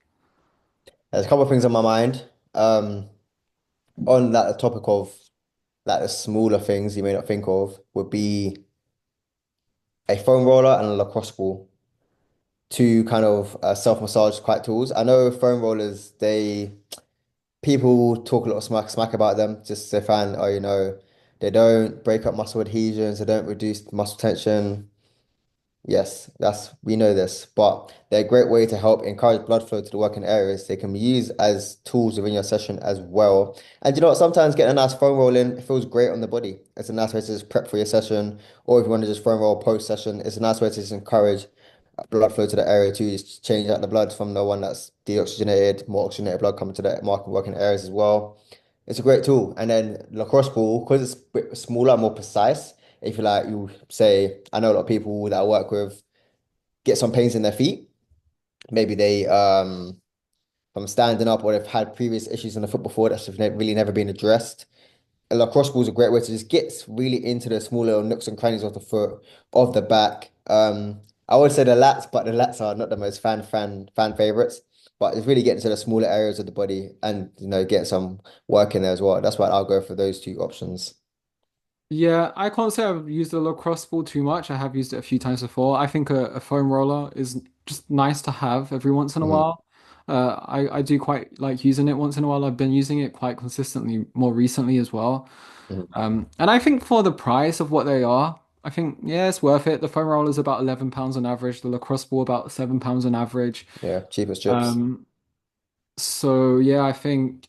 There's a couple of things on my mind. On that topic of like the smaller things you may not think of would be a foam roller and a lacrosse ball. Two kind of self-massage quite tools. I know foam rollers, people talk a lot of smack about them. Just they find, oh, they don't break up muscle adhesions, they don't reduce muscle tension. Yes, we know this, but they're a great way to help encourage blood flow to the working areas. They can be used as tools within your session as well. And you know what? Sometimes getting a nice foam roll in, it feels great on the body. It's a nice way to just prep for your session, or if you want to just foam roll post session, it's a nice way to just encourage blood flow to the area to just change out the blood from the one that's deoxygenated, more oxygenated blood coming to the working areas as well. It's a great tool. And then lacrosse ball, because it's a bit smaller, more precise. If you like, you say, I know a lot of people that I work with get some pains in their feet. Maybe they from standing up or they've had previous issues in the foot before that's really never been addressed. A lacrosse ball is a great way to just get really into the small little nooks and crannies of the foot, of the back. I would say the lats, but the lats are not the most fan favorites. But it's really getting to the smaller areas of the body and get some work in there as well. That's why I'll go for those two options. Yeah, I can't say I've used the lacrosse ball too much. I have used it a few times before. I think a foam roller is just nice to have every once in a Hmm. while. I do quite like using it once in a while. I've been using it quite consistently more recently as well. Hmm. And I think for the price of what they are, I think yeah, it's worth it. The foam roller is about £11 on average. The lacrosse ball about £7 on average. Yeah, cheap as chips. Um, so yeah, I think.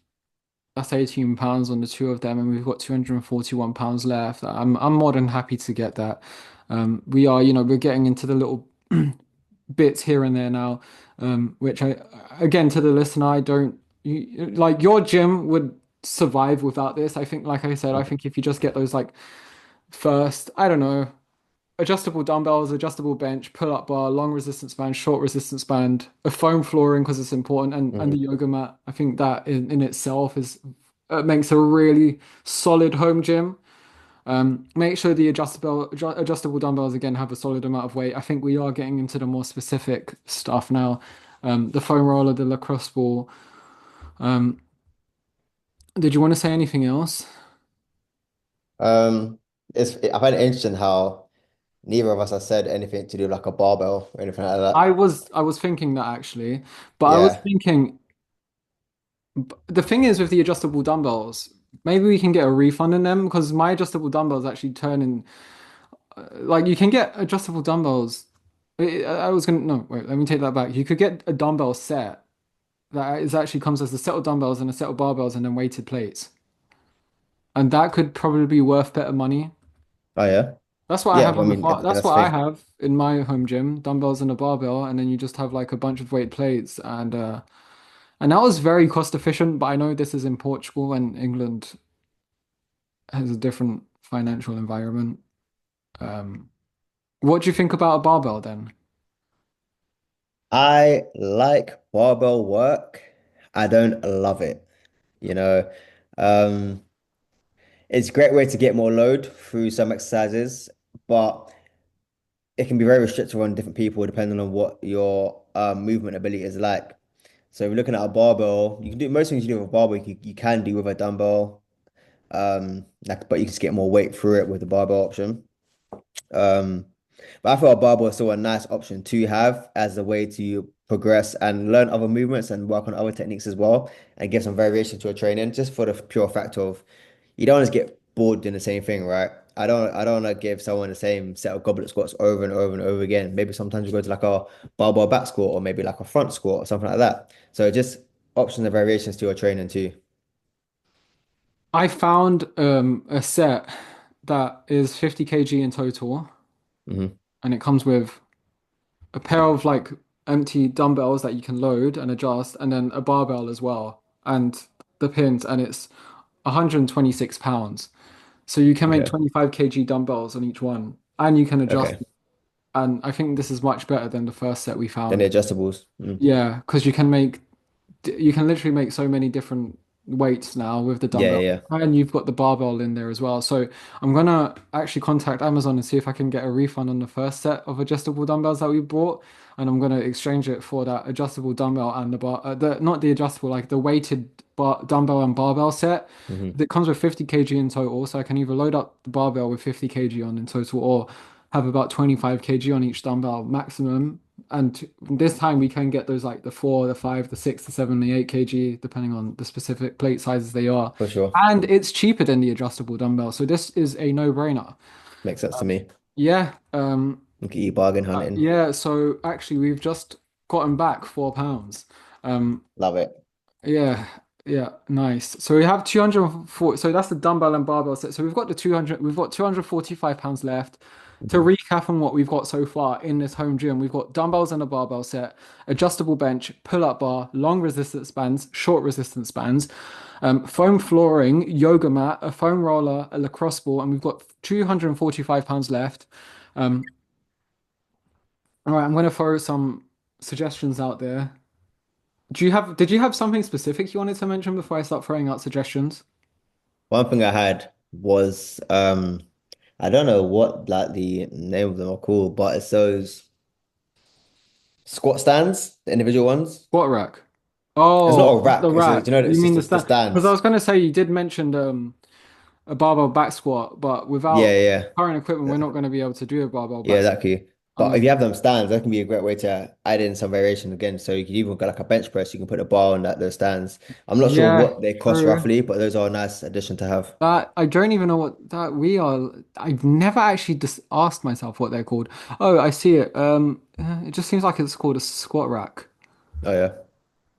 That's £18 on the two of them, and we've got £241 left. I'm more than happy to get that. We're getting into the little bits here and there now, which again, to the listener, I don't like your gym would survive without this. I think, like I said, I Mhm. think if you just get those like first, I don't know, adjustable dumbbells, adjustable bench, pull-up bar, long resistance band, short resistance band, a foam flooring because it's important, and the Mhm. yoga mat. I think that in itself is makes a really solid home gym. Make sure the adjustable dumbbells again have a solid amount of weight. I think we are getting into the more specific stuff now. The foam roller, the lacrosse ball. Um, did you want to say anything else? Um, I find it interesting how neither of us has said anything to do like a barbell or anything like that. I was thinking that actually, but I was Yeah. thinking the thing is with the adjustable dumbbells, maybe we can get a refund in them because my adjustable dumbbells actually turn in like you can get adjustable dumbbells I was gonna no, wait, let me take that back. You could get a dumbbell set that is actually comes as a set of dumbbells and a set of barbells and then weighted plates. And that could probably be worth better money. Oh yeah. That's what I Yeah, have well, I in the mean, far, that's that's the what I thing. have in my home gym, dumbbells and a barbell, and then you just have like a bunch of weight plates and that was very cost efficient, but I know this is in Portugal and England has a different financial environment. Um, what do you think about a barbell then? I like barbell work. I don't love it. You know, um, it's a great way to get more load through some exercises, but it can be very restrictive on different people depending on what your movement ability is like. So if you're looking at a barbell, you can do most things you do with a barbell, you can do with a dumbbell. But you can just get more weight through it with the barbell option. Um, but I feel a barbell is still a nice option to have as a way to progress and learn other movements and work on other techniques as well and give some variation to your training just for the pure fact of you don't want to get bored doing the same thing, right? I don't want to give someone the same set of goblet squats over and over and over again. Maybe sometimes you go to like a barbell back squat or maybe like a front squat or something like that. So just options and variations to your training too. I found a set that is 50 kg in total, Hmm. and it comes with a pair of like empty dumbbells that you can load and adjust, and then a barbell as well, and the pins, and it's 126 pounds. So you can make Okay. 25 kg dumbbells on each one, and you can adjust. Okay. And I think this is much better than the first set we Then the found. adjustables. Mm. Yeah, because you can literally make so many different weights now with the Yeah, yeah, dumbbell. yeah. And you've got the barbell in there as well. So I'm gonna actually contact Amazon and see if I can get a refund on the first set of adjustable dumbbells that we bought. And I'm gonna exchange it for that adjustable dumbbell and the bar the not the adjustable, like the weighted dumbbell and barbell set Hmm. that comes with 50 kg in total. So I can either load up the barbell with 50 kg on in total or have about 25 kg on each dumbbell maximum. And this time we can get those like the 4, the 5, the 6, the 7, the 8 kg, depending on the specific plate sizes they are. For sure. And it's cheaper than the adjustable dumbbell. So this is a no-brainer. Makes sense to me. Yeah. Look at you bargain hunting. Yeah. So actually we've just gotten back £4. Um, Love it. yeah, yeah, nice. So we have 240. So that's the dumbbell and barbell set. So we've got the 200, we've got £245 left. To Mhm. recap on what we've got so far in this home gym, we've got dumbbells and a barbell set, adjustable bench, pull-up bar, long resistance bands, short resistance bands, foam flooring, yoga mat, a foam roller, a lacrosse ball, and we've got £245 left. Um, all right, I'm going to throw some suggestions out there. Did you have something specific you wanted to mention before I start throwing out suggestions? One thing I had was I don't know what like the name of them are called, but it's those squat stands, the individual ones. Squat rack. It's not Oh, a the rack. It's you rack. know You it's mean just the the stand? Because I stands. was going to say you did mention a barbell back squat, but Yeah, without yeah, current equipment, we're yeah, not going to be able to do a barbell yeah, back squat exactly. But if unless. you have them stands, that can be a great way to add in some variation again. So you can even go like a bench press. You can put a bar on that those stands. I'm not sure Yeah, what they cost true. roughly, but those are a nice addition to have. That I don't even know what that we are. I've never actually just asked myself what they're called. Oh, I see it. It just seems like it's called a squat rack. Oh yeah,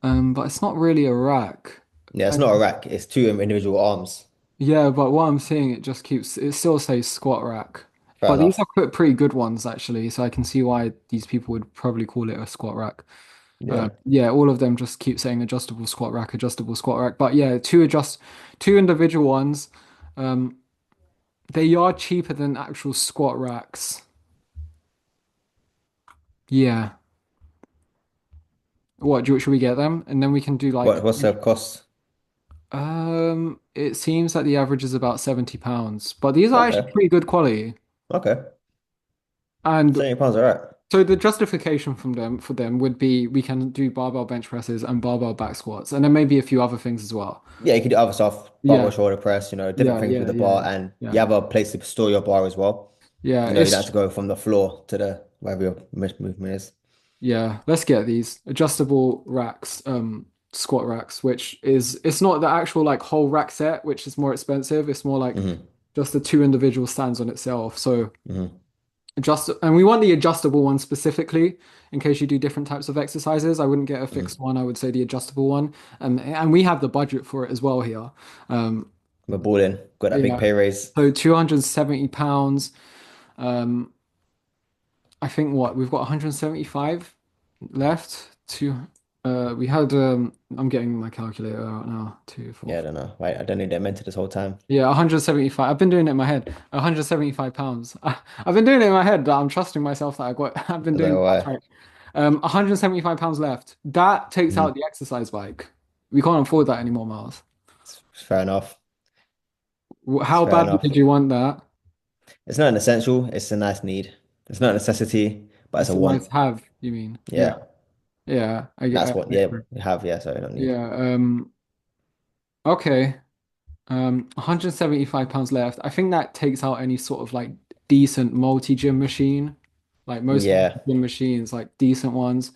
But it's not really a rack. yeah. It's not a rack. It's two individual arms. Yeah, but what I'm seeing, it still says squat rack. Fair But these are enough. pretty good ones, actually. So I can see why these people would probably call it a squat rack. Yeah. Yeah, all of them just keep saying adjustable squat rack, adjustable squat rack. But yeah, two individual ones. Um, they are cheaper than actual squat racks. Yeah. Should we get them? And then we can do like, What's the cost? it seems that the average is about £70, but these are actually Okay. pretty good quality. Okay. And £70, all right. so the justification for them would be we can do barbell bench presses and barbell back squats, and then maybe a few other things as well. Yeah, you can do other stuff, barbell Yeah, shoulder press, different things with the yeah, bar, and yeah, you have a place to store your bar as well. yeah. You don't have to go from the floor to the wherever your movement is. Yeah. Let's get these adjustable racks, squat racks, which is it's not the actual like whole rack set, which is more expensive. It's more like Hmm. just the two individual stands on itself. So Hmm. and we want the adjustable one specifically in case you do different types of exercises. I wouldn't get a fixed Mm. one. I would say the adjustable one. And we have the budget for it as well here. Um, We're balling. Got that big yeah. pay raise. So £270. Um, I think what we've got 175 left to we had I'm getting my calculator out now. Two, four, Yeah, I don't know. Right, I don't need that mental this whole time. yeah, 175. I've been doing it in my head. 175 pounds. I've been doing it in my head, but I'm trusting myself that I've been I don't doing know that's why. right. 175 pounds left. That takes Mm. out the exercise bike. We can't afford that anymore, Miles. It's fair enough. It's How fair badly enough. did you want that? It's not an essential, it's a nice need. It's not a necessity, but it's a It's a nice want. have, you mean? Yeah. Yeah. Yeah, I get That's what, yeah, we have, yeah, so I don't need. yeah, okay. 175 pounds left. I think that takes out any sort of like decent multi-gym machine. Like most Yeah, gym machines, like decent ones.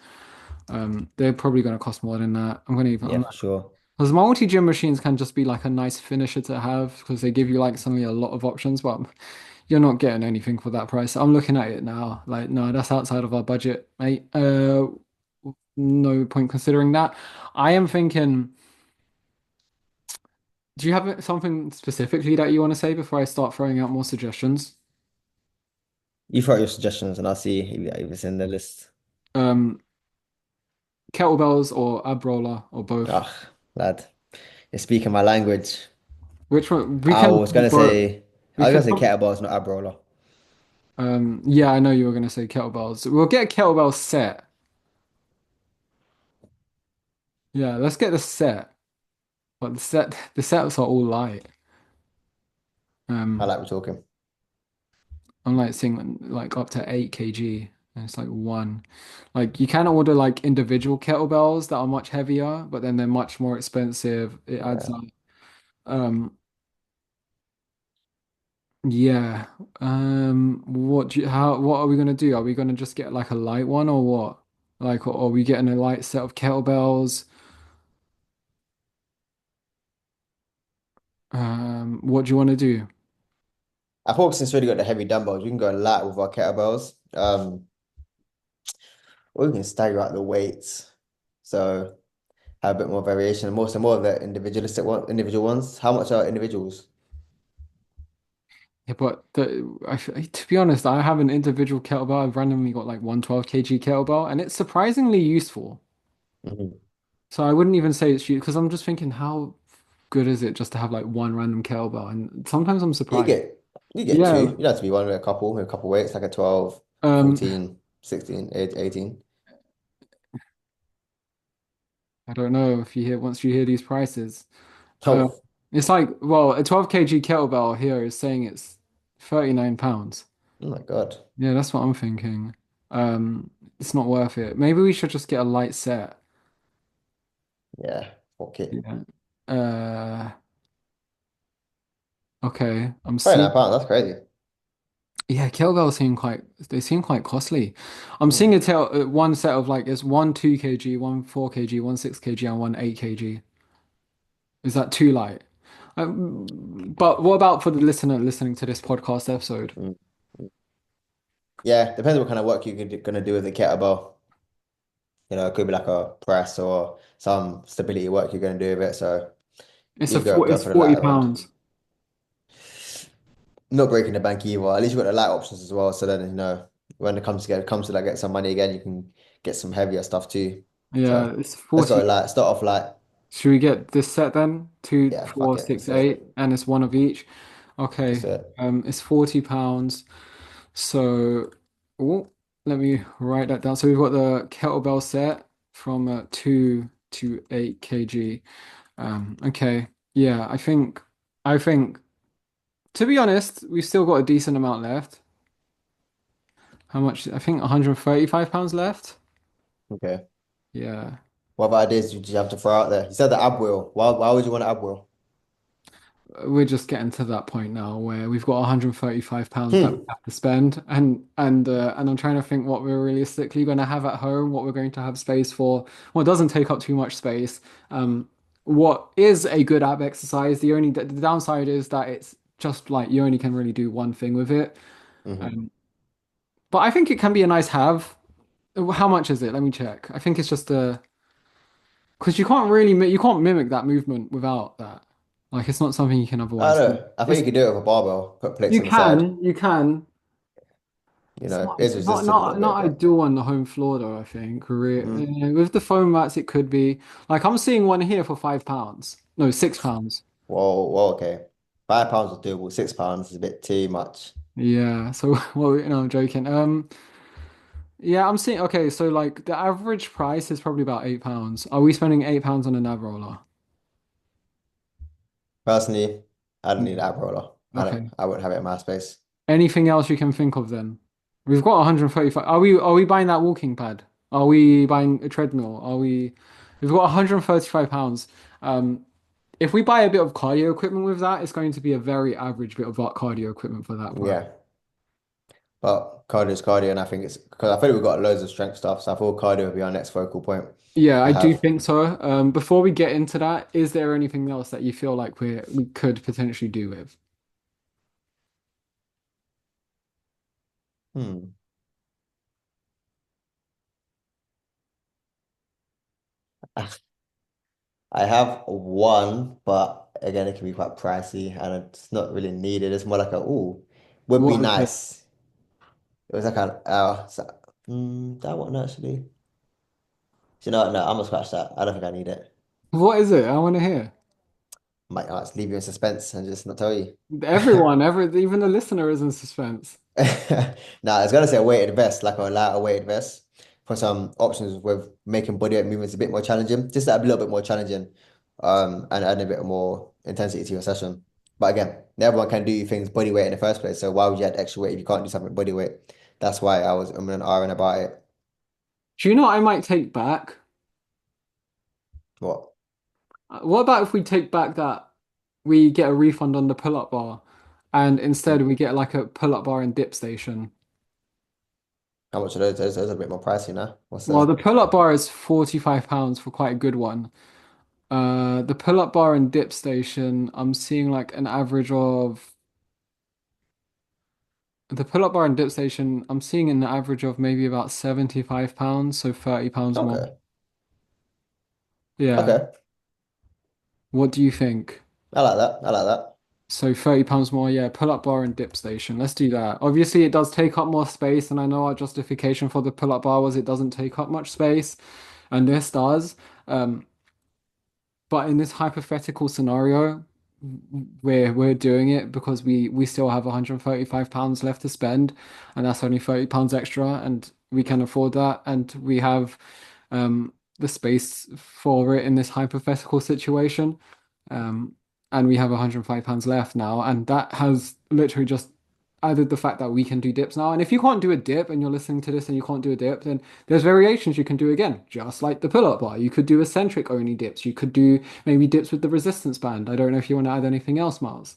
They're probably going to cost more than that. yeah, I'm for sure. because multi-gym machines can just be like a nice finisher to have because they give you like suddenly a lot of options, but you're not getting anything for that price. I'm looking at it now. Like, no, that's outside of our budget, mate. No point considering that. I am thinking, do you have something specifically that you want to say before I start throwing out more suggestions? You throw out your suggestions and I'll see if it's in the list. Um, Kettlebells or ab roller or both? Ah, lad, you're speaking my language. Which one? I was gonna say, We I was gonna can say kettlebells, not ab roller. yeah, I know you were gonna say kettlebells. We'll get a kettlebell set. Yeah, let's get the set. But the sets are all light. I Um, like we talking. I'm like seeing like up to 8 kg, and it's like one. Like you can order like individual kettlebells that are much heavier, but then they're much more expensive. It adds Yeah. like yeah. What are we gonna do? Are we gonna just get like a light one or what? Like, or are we getting a light set of kettlebells? What do you want to do? I thought since we already got the heavy dumbbells, we can go light with our kettlebells. Or we can stagger out the weights. So have a bit more variation and more of the individual ones. How much are individuals? Yeah, but to be honest, I have an individual kettlebell. I've randomly got like 112 kg kettlebell, and it's surprisingly useful. Mhm. So I wouldn't even say it's useful because I'm just thinking, how good is it just to have like one random kettlebell? And sometimes I'm You surprised. get you get two. Yeah. You don't have to be one with a couple weights, like a 12, Um, 14, 16, 18. I don't know if you hear once you hear these prices. Uh, Oh, it's like, well, a 12 kg kettlebell here is saying it's £39. oh my God. Yeah, that's what I'm thinking. It's not worth it. Maybe we should just get a light set. Yeah. Okay. Yeah. Uh, okay. I'm seeing. £39, that's crazy. Yeah, kettlebells seem quite costly. I'm seeing Mm. one set of like it's one 2 kg, one 4 kg, one 6 kg, and one 8 kg. Is that too light? But what about for the listener listening to this podcast episode? Mm. Mm. Yeah, depends what kind of work you're gonna do with the kettlebell. It could be like a press or some stability work you're gonna do with it. So you go It's for the 40 lighter end. pounds. Not breaking the bank either. At least you've got the light options as well. So then when it comes to like get some money again, you can get some heavier stuff too. Yeah, So it's let's go 40. light. Start off light. Should we get this set then? Two, Yeah, fuck four, it. six, Let's do it. eight, and it's one of each. Let's Okay. do it. It's £40. So, oh, let me write that down. So we've got the kettlebell set from 2 to 8 kg. Okay. Yeah, I think to be honest, we've still got a decent amount left. How much? I think £135 left. Okay. Yeah. What other ideas did you have to throw out there? You said the ab wheel. Why would you want an ab wheel? We're just getting to that point now where we've got £135 that we Hmm. have to spend, and I'm trying to think what we're realistically going to have at home, what we're going to have space for, what doesn't take up too much space. Um, what is a good ab exercise? The downside is that it's just like you only can really do one thing with it. hmm Um, But I think it can be a nice have. How much is it? Let me check. I think it's just a because you can't really you can't mimic that movement without that. Like it's not something you can I otherwise don't do. know. I think It's you could do it with a barbell, put plates you on the side. can, you can. You It's know, not it is it's not resistant a little bit, not but ideal on the home floor though, I think. mm, With the foam mats it could be. Like I'm seeing one here for £5. No, £6. whoa, okay. £5 is doable. £6 is a bit too much. Yeah, so well, I'm joking. Yeah, I'm seeing okay, so like the average price is probably about £8. Are we spending £8 on a nav roller? Personally, I don't need No. an ab roller. I don't. Okay. I wouldn't have it in my space. Anything else you can think of then? We've got 135. Are we buying that walking pad? Are we buying a treadmill? We've got £135. Um, if we buy a bit of cardio equipment with that, it's going to be a very average bit of cardio equipment for that price. Yeah, but cardio is cardio, and I think it's because I feel like we've got loads of strength stuff. So I thought cardio would be our next focal point Yeah, to I do have. think so. Before we get into that, is there anything else that you feel like we could potentially do with? Hmm. I have one, but again, it can be quite pricey, and it's not really needed. It's more like a ooh, would be What is it? nice. It was like that one actually. Do you know what? No, I'm gonna scratch that. I don't think I need it. What is it? I want to hear. Might just leave you in suspense and just not tell you. Even the listener is in suspense. Now, I was gonna say a weighted vest, like a lighter weighted vest, for some options with making bodyweight movements a bit more challenging, just a little bit more challenging, and add a bit more intensity to your session. But again, not everyone can do things bodyweight in the first place, so why would you add extra weight if you can't do something bodyweight? That's why I was an RN about it. Do you know what I might take back? What? What about if we take back that we get a refund on the pull-up bar and instead we get like a pull-up bar and dip station? How much are those? Those are a bit more pricey now. What's Well, the? the pull-up bar is £45 for quite a good one. The pull-up bar and dip station, I'm seeing like an average of the pull-up bar and dip station, I'm seeing an average of maybe about £75, so £30 more. Okay, Yeah. okay, What do you think? I like that. I like that. So £30 more, yeah, pull-up bar and dip station. Let's do that. Obviously, it does take up more space, and I know our justification for the pull-up bar was it doesn't take up much space, and this does. Um, but in this hypothetical scenario, we're doing it because we still have £135 left to spend, and that's only £30 extra, and we can afford that, and we have the space for it in this hypothetical situation. Um, and we have £105 left now, and that has literally just added the fact that we can do dips now. And if you can't do a dip and you're listening to this and you can't do a dip, then there's variations you can do again, just like the pull-up bar. You could do eccentric only dips. You could do maybe dips with the resistance band. I don't know if you want to add anything else, Miles.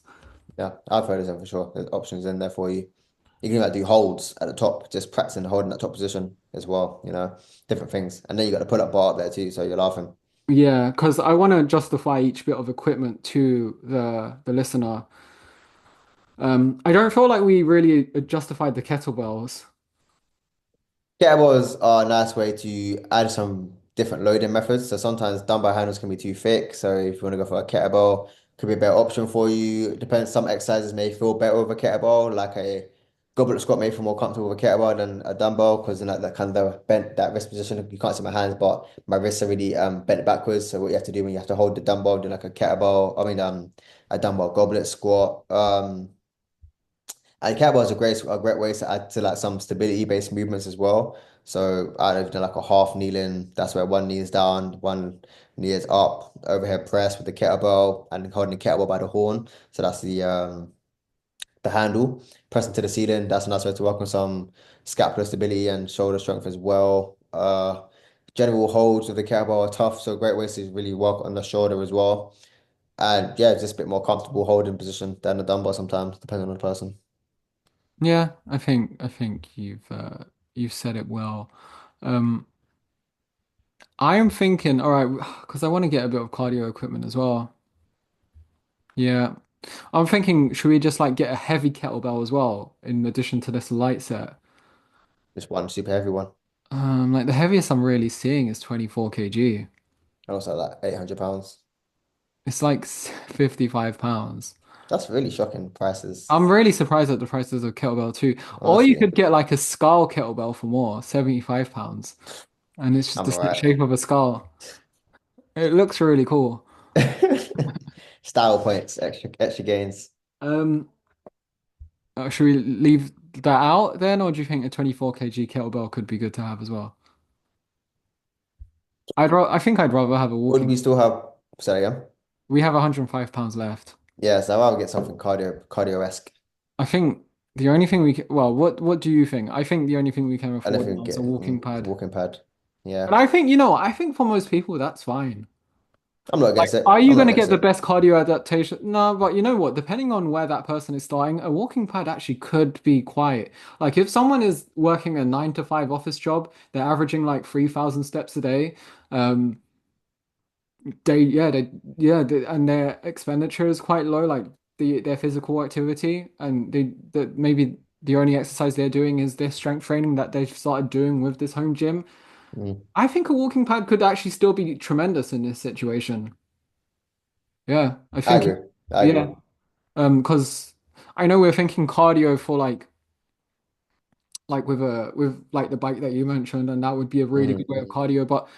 Yeah, I've heard of them for sure. There's options in there for you. You can like do holds at the top, just practicing holding that top position as well, different things. And then you got the pull-up bar up there too, so you're laughing. Yeah, because I want to justify each bit of equipment to the listener. I don't feel like we really justified the kettlebells. Kettlebells are a nice way to add some different loading methods. So sometimes dumbbell handles can be too thick. So if you want to go for a kettlebell, could be a better option for you. Depends, some exercises may feel better with a kettlebell, like a goblet squat may feel more comfortable with a kettlebell than a dumbbell because in that kind of bent that wrist position, you can't see my hands, but my wrists are really bent backwards. So what you have to do when you have to hold the dumbbell, do like a kettlebell, a dumbbell goblet squat. And kettlebells are a great way to add to like some stability based movements as well. So I've done like a half kneeling. That's where one knee is down, one knee is up, overhead press with the kettlebell, and holding the kettlebell by the horn. So that's the handle pressing to the ceiling. That's a nice way to work on some scapular stability and shoulder strength as well. General holds with the kettlebell are tough, so great ways to really work on the shoulder as well. And yeah, just a bit more comfortable holding position than the dumbbell sometimes, depending on the person. Yeah, I think you've said it well. Um, I am thinking, all right, because I want to get a bit of cardio equipment as well. Yeah, I'm thinking, should we just like get a heavy kettlebell as well in addition to this light set? Just one super heavy one. Like the heaviest I'm really seeing is 24 kg. And also like 800 pounds. It's like 55 pounds. That's really shocking prices, I'm really surprised at the prices of kettlebell too. Or you honestly. could get like a skull kettlebell for more, 75 pounds. And it's just I'm the alright. shape of a skull. It looks really cool. Style points, extra gains. Um, should we leave that out then, or do you think a 24 kg kettlebell could be good to have as well? I think I'd rather have a Would walking. we still have, sorry, yeah? We have 105 pounds left. Yeah, so I'll get something cardio-esque. I think the only thing we can, well, what do you think? I think the only thing we can And if afford we can now is a get walking pad. walking pad. And Yeah. I think, you know, I think for most people that's fine. I'm not Like, against it. are you I'm not going to get against the it. best cardio adaptation? No, but you know what? Depending on where that person is starting, a walking pad actually could be quite. Like, if someone is working a 9 to 5 office job, they're averaging like 3,000 steps a day. Um, and their expenditure is quite low, like their physical activity, and that maybe the only exercise they're doing is their strength training that they've started doing with this home gym. Mm, I think a walking pad could actually still be tremendous in this situation. Yeah, I I think, agree. I agree. yeah, because I know we're thinking cardio for like with like the bike that you mentioned, and that would be a really good way of Mm, cardio, but.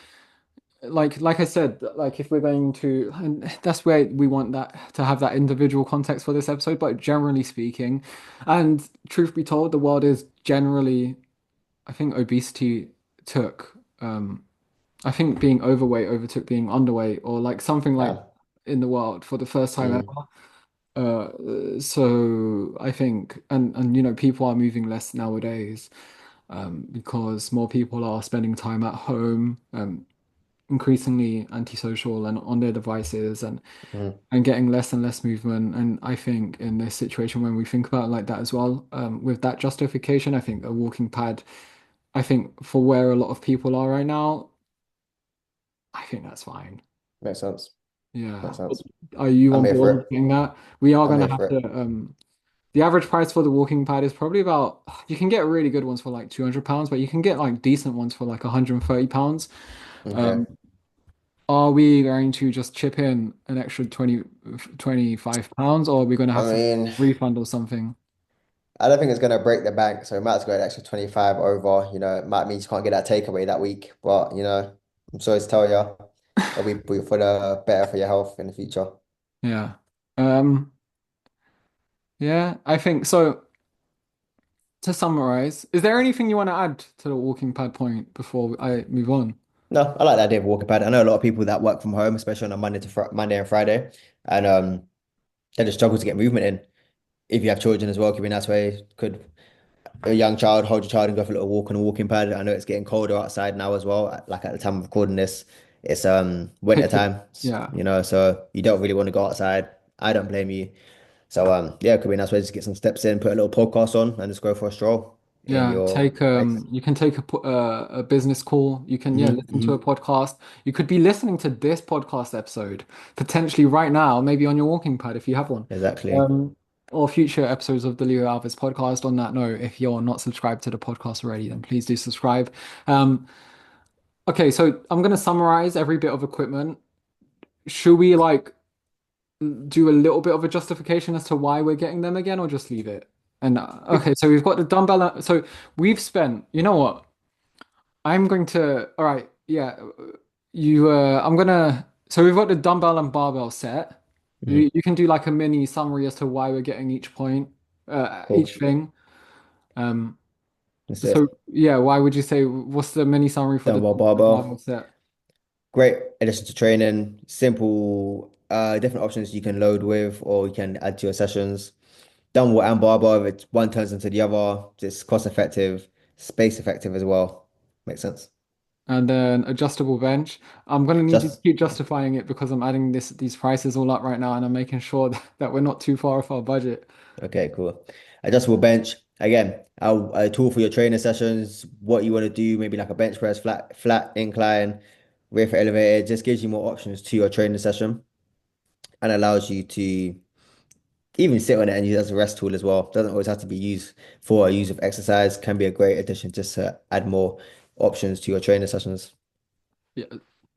Like I said, like if we're going to, and that's where we want that to have that individual context for this episode, but generally speaking, and truth be told, the world is generally, I think obesity took, I think being overweight overtook being underweight or like something like damn. in the world for the first time Mm, ever. So I think, and you know, people are moving less nowadays, because more people are spending time at home. Increasingly antisocial and on their devices mm, and getting less and less movement. And I think in this situation, when we think about it like that as well, with that justification, I think a walking pad, I think for where a lot of people are right now, I think that's fine. makes sense. Yeah. Makes sense. Are you I'm on here for board with it. doing that? We are I'm going to here have for to, it. the average price for the walking pad is probably about, you can get really good ones for like £200, but you can get like decent ones for like £130. Okay. Um, Are we going to just chip in an extra 25 pounds, or are we going to I have some mean, refund or something? I don't think it's gonna break the bank, so we might as well go an extra 25 over. It might mean you can't get that takeaway that week, but I'm sorry to tell you, it'll be for the better for your health in the future. Yeah. Um, yeah, I think so. To summarize, is there anything you want to add to the walking pad point before I move on? No, I like the idea of walking pad. I know a lot of people that work from home, especially on a Monday and Friday, and they just struggle to get movement in. If you have children as well, could be a nice way. Could a young child hold your child and go for a little walk on a walking pad? I know it's getting colder outside now as well. Like at the time of recording this, it's winter Take it. time, Yeah. so you don't really want to go outside. I don't blame you. So yeah, it could be a nice way to just get some steps in, put a little podcast on, and just go for a stroll in Yeah, your take place. you can take a business call. You can listen to a Hmm. podcast. You could be listening to this podcast episode potentially right now, maybe on your walking pad if you have one. Exactly. Um, or future episodes of the Leo Alves podcast. On that note, if you're not subscribed to the podcast already, then please do subscribe. Um, okay, so I'm gonna summarize every bit of equipment. Should we like do a little bit of a justification as to why we're getting them again, or just leave it? And okay, so we've got the dumbbell. So we've spent, you know what? I'm going to, all right, yeah. I'm gonna, so we've got the dumbbell and barbell set. Hmm. You can do like a mini summary as to why we're getting each point, each Cool. thing. Um, That's so it. yeah, why would you say, what's the mini summary for the Dumbbell dumbbell and barbell barbell. set? Great addition to training. Simple, different options you can load with or you can add to your sessions. Dumbbell and barbell, if one turns into the other, just cost effective, space effective as well. Makes sense. And then adjustable bench. I'm gonna need you to Just keep justifying it because I'm adding these prices all up right now, and I'm making sure that we're not too far off our budget. okay, cool. Adjustable bench. Again, a tool for your training sessions, what you want to do, maybe like a bench press, flat incline, rear foot elevated, just gives you more options to your training session and allows you to even sit on it and use it as a rest tool as well. Doesn't always have to be used for a use of exercise. Can be a great addition just to add more options to your training sessions. Yeah.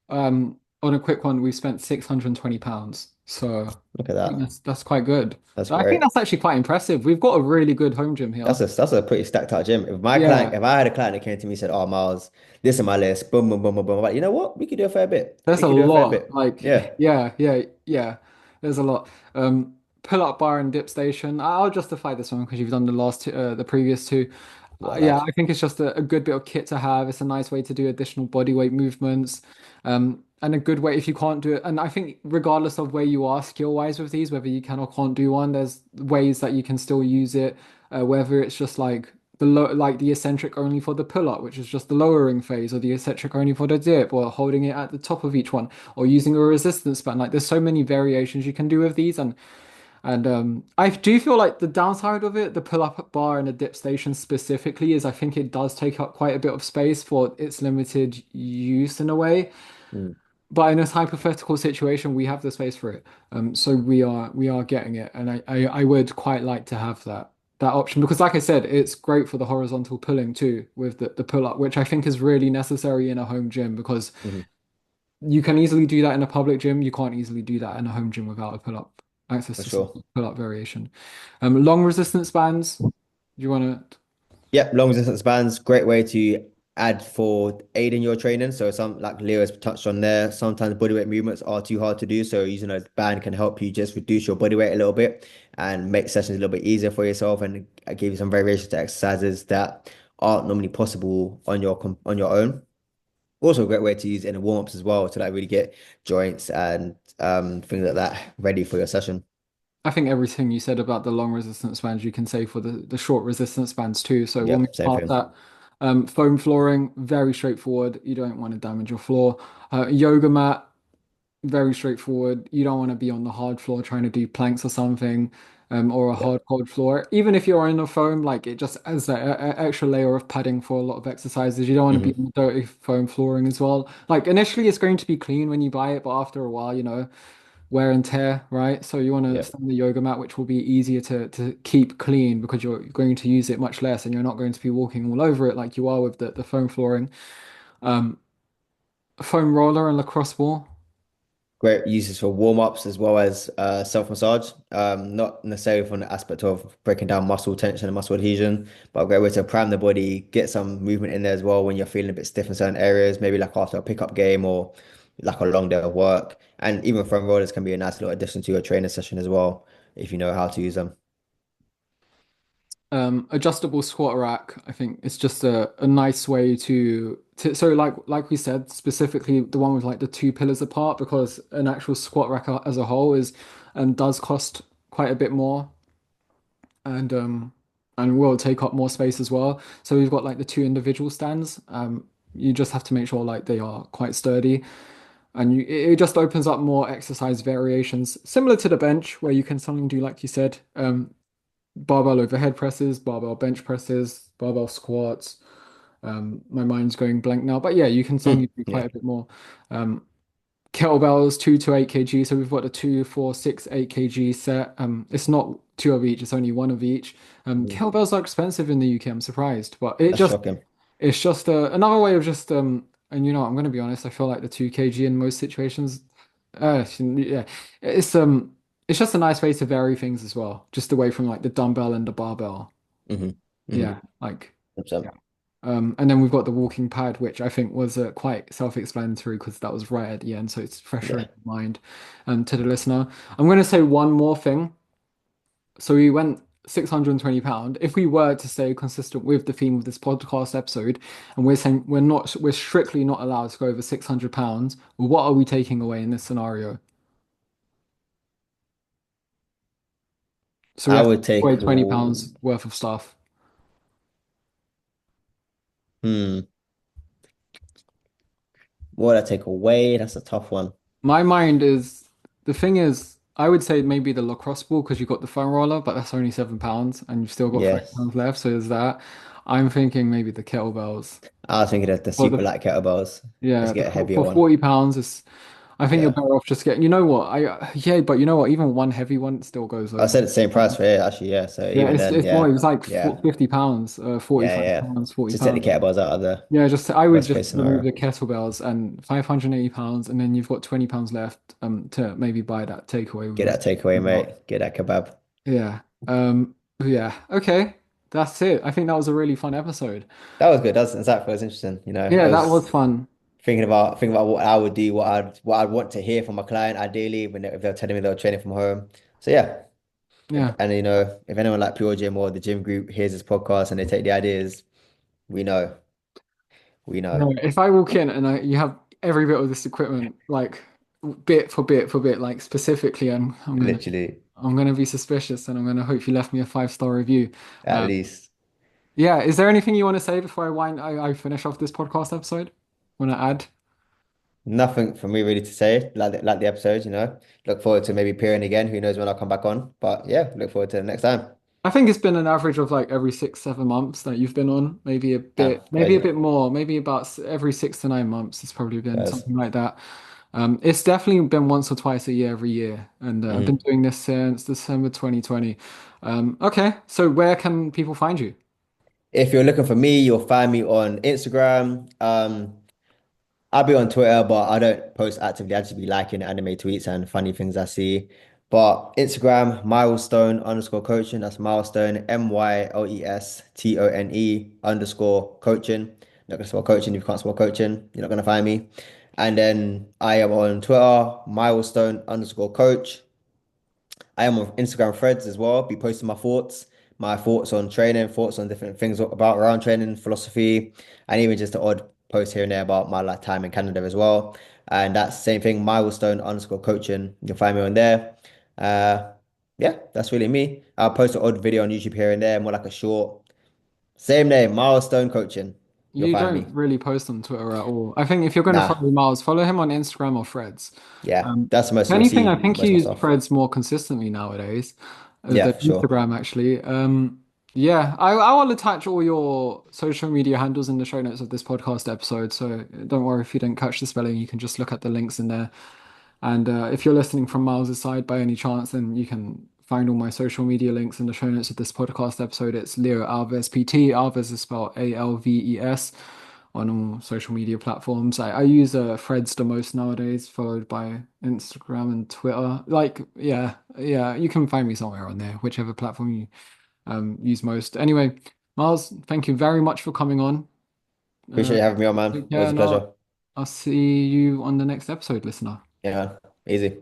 On a quick one, we spent £620. So Look at I think that. that's quite good. That's I think great. that's actually quite impressive. We've got a really good home gym here. That's a pretty stacked out gym. Yeah. If I had a client that came to me and said, "Oh, Miles, this is my list," boom, boom, boom, boom, boom. I'm like, you know what? We could do a fair bit. There's We a could do a fair lot. bit. Like, Yeah, yeah. There's a lot. Pull up bar and dip station. I'll justify this one because you've done the last two, the previous two. what I Yeah, like. I think it's just a good bit of kit to have. It's a nice way to do additional body weight movements. And a good way if you can't do it. And I think regardless of where you are skill-wise with these, whether you can or can't do one, there's ways that you can still use it. Whether it's just like like the eccentric only for the pull-up, which is just the lowering phase, or the eccentric only for the dip, or holding it at the top of each one, or using a resistance band. Like there's so many variations you can do with these, and I do feel like the downside of it, the pull-up bar and the dip station specifically, is I think it does take up quite a bit of space for its limited use in a way. Mm, But in this hypothetical situation, we have the space for it. So we are getting it, and I would quite like to have that option because, like I said, it's great for the horizontal pulling too with the pull up, which I think is really necessary in a home gym because mhm, you can easily do that in a public gym. You can't easily do that in a home gym without a pull up access for to some sure. pull up variation. Long resistance bands. Do you want to? Yep, long distance bands, great way to add for aid in your training. So some like Leo has touched on there, sometimes bodyweight movements are too hard to do. So using a band can help you just reduce your body weight a little bit and make sessions a little bit easier for yourself and give you some variations to exercises that aren't normally possible on on your own. Also a great way to use it in the warm-ups as well to like really get joints and things like that ready for your session. I think everything you said about the long resistance bands you can say for the short resistance bands too. So we'll Yep, move same past thing. that. Foam flooring, very straightforward. You don't want to damage your floor. Yoga mat, very straightforward. You don't want to be on the hard floor trying to do planks or something, or a Yep. hard cold floor. Even if you're on the foam, like it just adds that extra layer of padding for a lot of exercises. You don't want to be Hmm. on dirty foam flooring as well. Like initially, it's going to be clean when you buy it, but after a while, wear and tear, right? So you want to Yep. stand the yoga mat, which will be easier to keep clean because you're going to use it much less and you're not going to be walking all over it like you are with the foam flooring. Um, Foam roller and lacrosse ball. Great uses for warm-ups as well as self-massage. Not necessarily from the aspect of breaking down muscle tension and muscle adhesion, but a great way to prime the body, get some movement in there as well when you're feeling a bit stiff in certain areas, maybe like after a pickup game or like a long day of work. And even foam rollers can be a nice little addition to your training session as well, if you know how to use them. Adjustable squat rack, I think it's just a nice way to so like we said, specifically the one with like the two pillars apart because an actual squat rack as a whole is does cost quite a bit more and will take up more space as well. So we've got like the two individual stands. You just have to make sure like they are quite sturdy and it just opens up more exercise variations similar to the bench where you can suddenly do like you said barbell overhead presses, barbell bench presses, barbell squats. My mind's going blank now, but yeah, you can suddenly do quite Yeah. a bit more. Um, Kettlebells, 2 to 8 kg. So we've got a 2, 4, 6, 8 kg set. It's not two of each, it's only one of each. Mhm. Kettlebells are expensive in the UK, I'm surprised, but That's shocking. it's just another way of just and I'm gonna be honest, I feel like the 2 kg in most situations, yeah, it's it's just a nice way to vary things as well, just away from like the dumbbell and the barbell. Hmm. Hmm. Yeah, like yeah. 100%. And then we've got the walking pad, which I think was quite self-explanatory because that was right at the end, so it's fresher in Yeah. mind. To the listener, I'm going to say one more thing. So we went £620. If we were to stay consistent with the theme of this podcast episode, and we're saying we're strictly not allowed to go over £600, what are we taking away in this scenario? So we I have to would take away take, £20 worth of stuff. hmm, what would I take away? That's a tough one. My mind is the thing is, I would say maybe the lacrosse ball because you got the foam roller, but that's only £7 and you've still got 30 Yes. pounds left. So there's that. I'm thinking maybe the kettlebells. I was thinking of the Or super the light kettlebells. Let's yeah, get a heavier for one. £40 is. I think you're Yeah. better off just getting, you know what? Yeah, but you know what? Even one heavy one still goes I over. said the same price for it actually, yeah. So Yeah, even then, it's more, it yeah, was like yeah, 50 pounds, yeah, 45 yeah. pounds, 40 Just take the pounds. kettlebells out of the Yeah, just I would worst just case remove scenario. the kettlebells and 580 pounds, and then you've got 20 pounds left to maybe buy that takeaway Get with us. that takeaway, mate. Get that kebab. Yeah. Yeah. Okay. That's it. I think that was a really fun episode. That was good. That was insightful. It was interesting. Yeah, It that was was fun. thinking about what I would do, what I'd want to hear from a client ideally if they're telling me they're training from home. So yeah. Yeah. And if anyone like Pure Gym or the gym group hears this podcast and they take the ideas, we know. We No, know. if I walk in and you have every bit of this equipment, like bit for bit for bit, like specifically, Literally, I'm gonna be suspicious, and I'm gonna hope you left me a 5-star review. at least. Yeah. Is there anything you want to say before I finish off this podcast episode? Want to add? Nothing for me really to say, like the episode. Look forward to maybe peering again. Who knows when I'll come back on. But yeah, look forward to the next time. I think it's been an average of like every 6-7 months that you've been on, maybe a Crazy. bit more, maybe about every 6 to 9 months. It's probably been Guys. something like that. It's definitely been once or twice a year every year, and I've been Mhm. doing this since December 2020. Okay, so where can people find you? If you're looking for me, you'll find me on Instagram. I'll be on Twitter, but I don't post actively. I just be liking anime tweets and funny things I see. But Instagram, milestone_coaching. That's milestone, MYLESTONE_coaching. Not gonna spell coaching if you can't spell coaching. You're not gonna find me. And then I am on Twitter, milestone_coach. I am on Instagram threads as well. Be posting my thoughts on training, thoughts on different things about around training, philosophy, and even just an odd post here and there about my like time in Canada as well. And that's the same thing, milestone_coaching. You can find me on there. Uh, yeah, that's really me. I'll post an odd video on YouTube here and there, more like a short. Same name, milestone coaching. You'll You find don't me. really post on Twitter at all. I think if you're going to Nah, follow Miles, follow him on Instagram or Threads. yeah, Um, that's the if most you'll anything, I see think most of you my use stuff. Threads more consistently nowadays Yeah, than for sure. Instagram, actually. Yeah, I will attach all your social media handles in the show notes of this podcast episode. So don't worry if you didn't catch the spelling, you can just look at the links in there. And if you're listening from Miles's side by any chance, then you can find all my social media links in the show notes of this podcast episode. It's Leo Alves PT. Alves is spelled Alves on all social media platforms. I use Threads the most nowadays, followed by Instagram and Twitter. Like, yeah, you can find me somewhere on there, whichever platform you use most. Anyway, Miles, thank you very much for coming on. Appreciate you having me on, man. Take care, Always a and pleasure. I'll see you on the next episode, listener. Yeah, easy.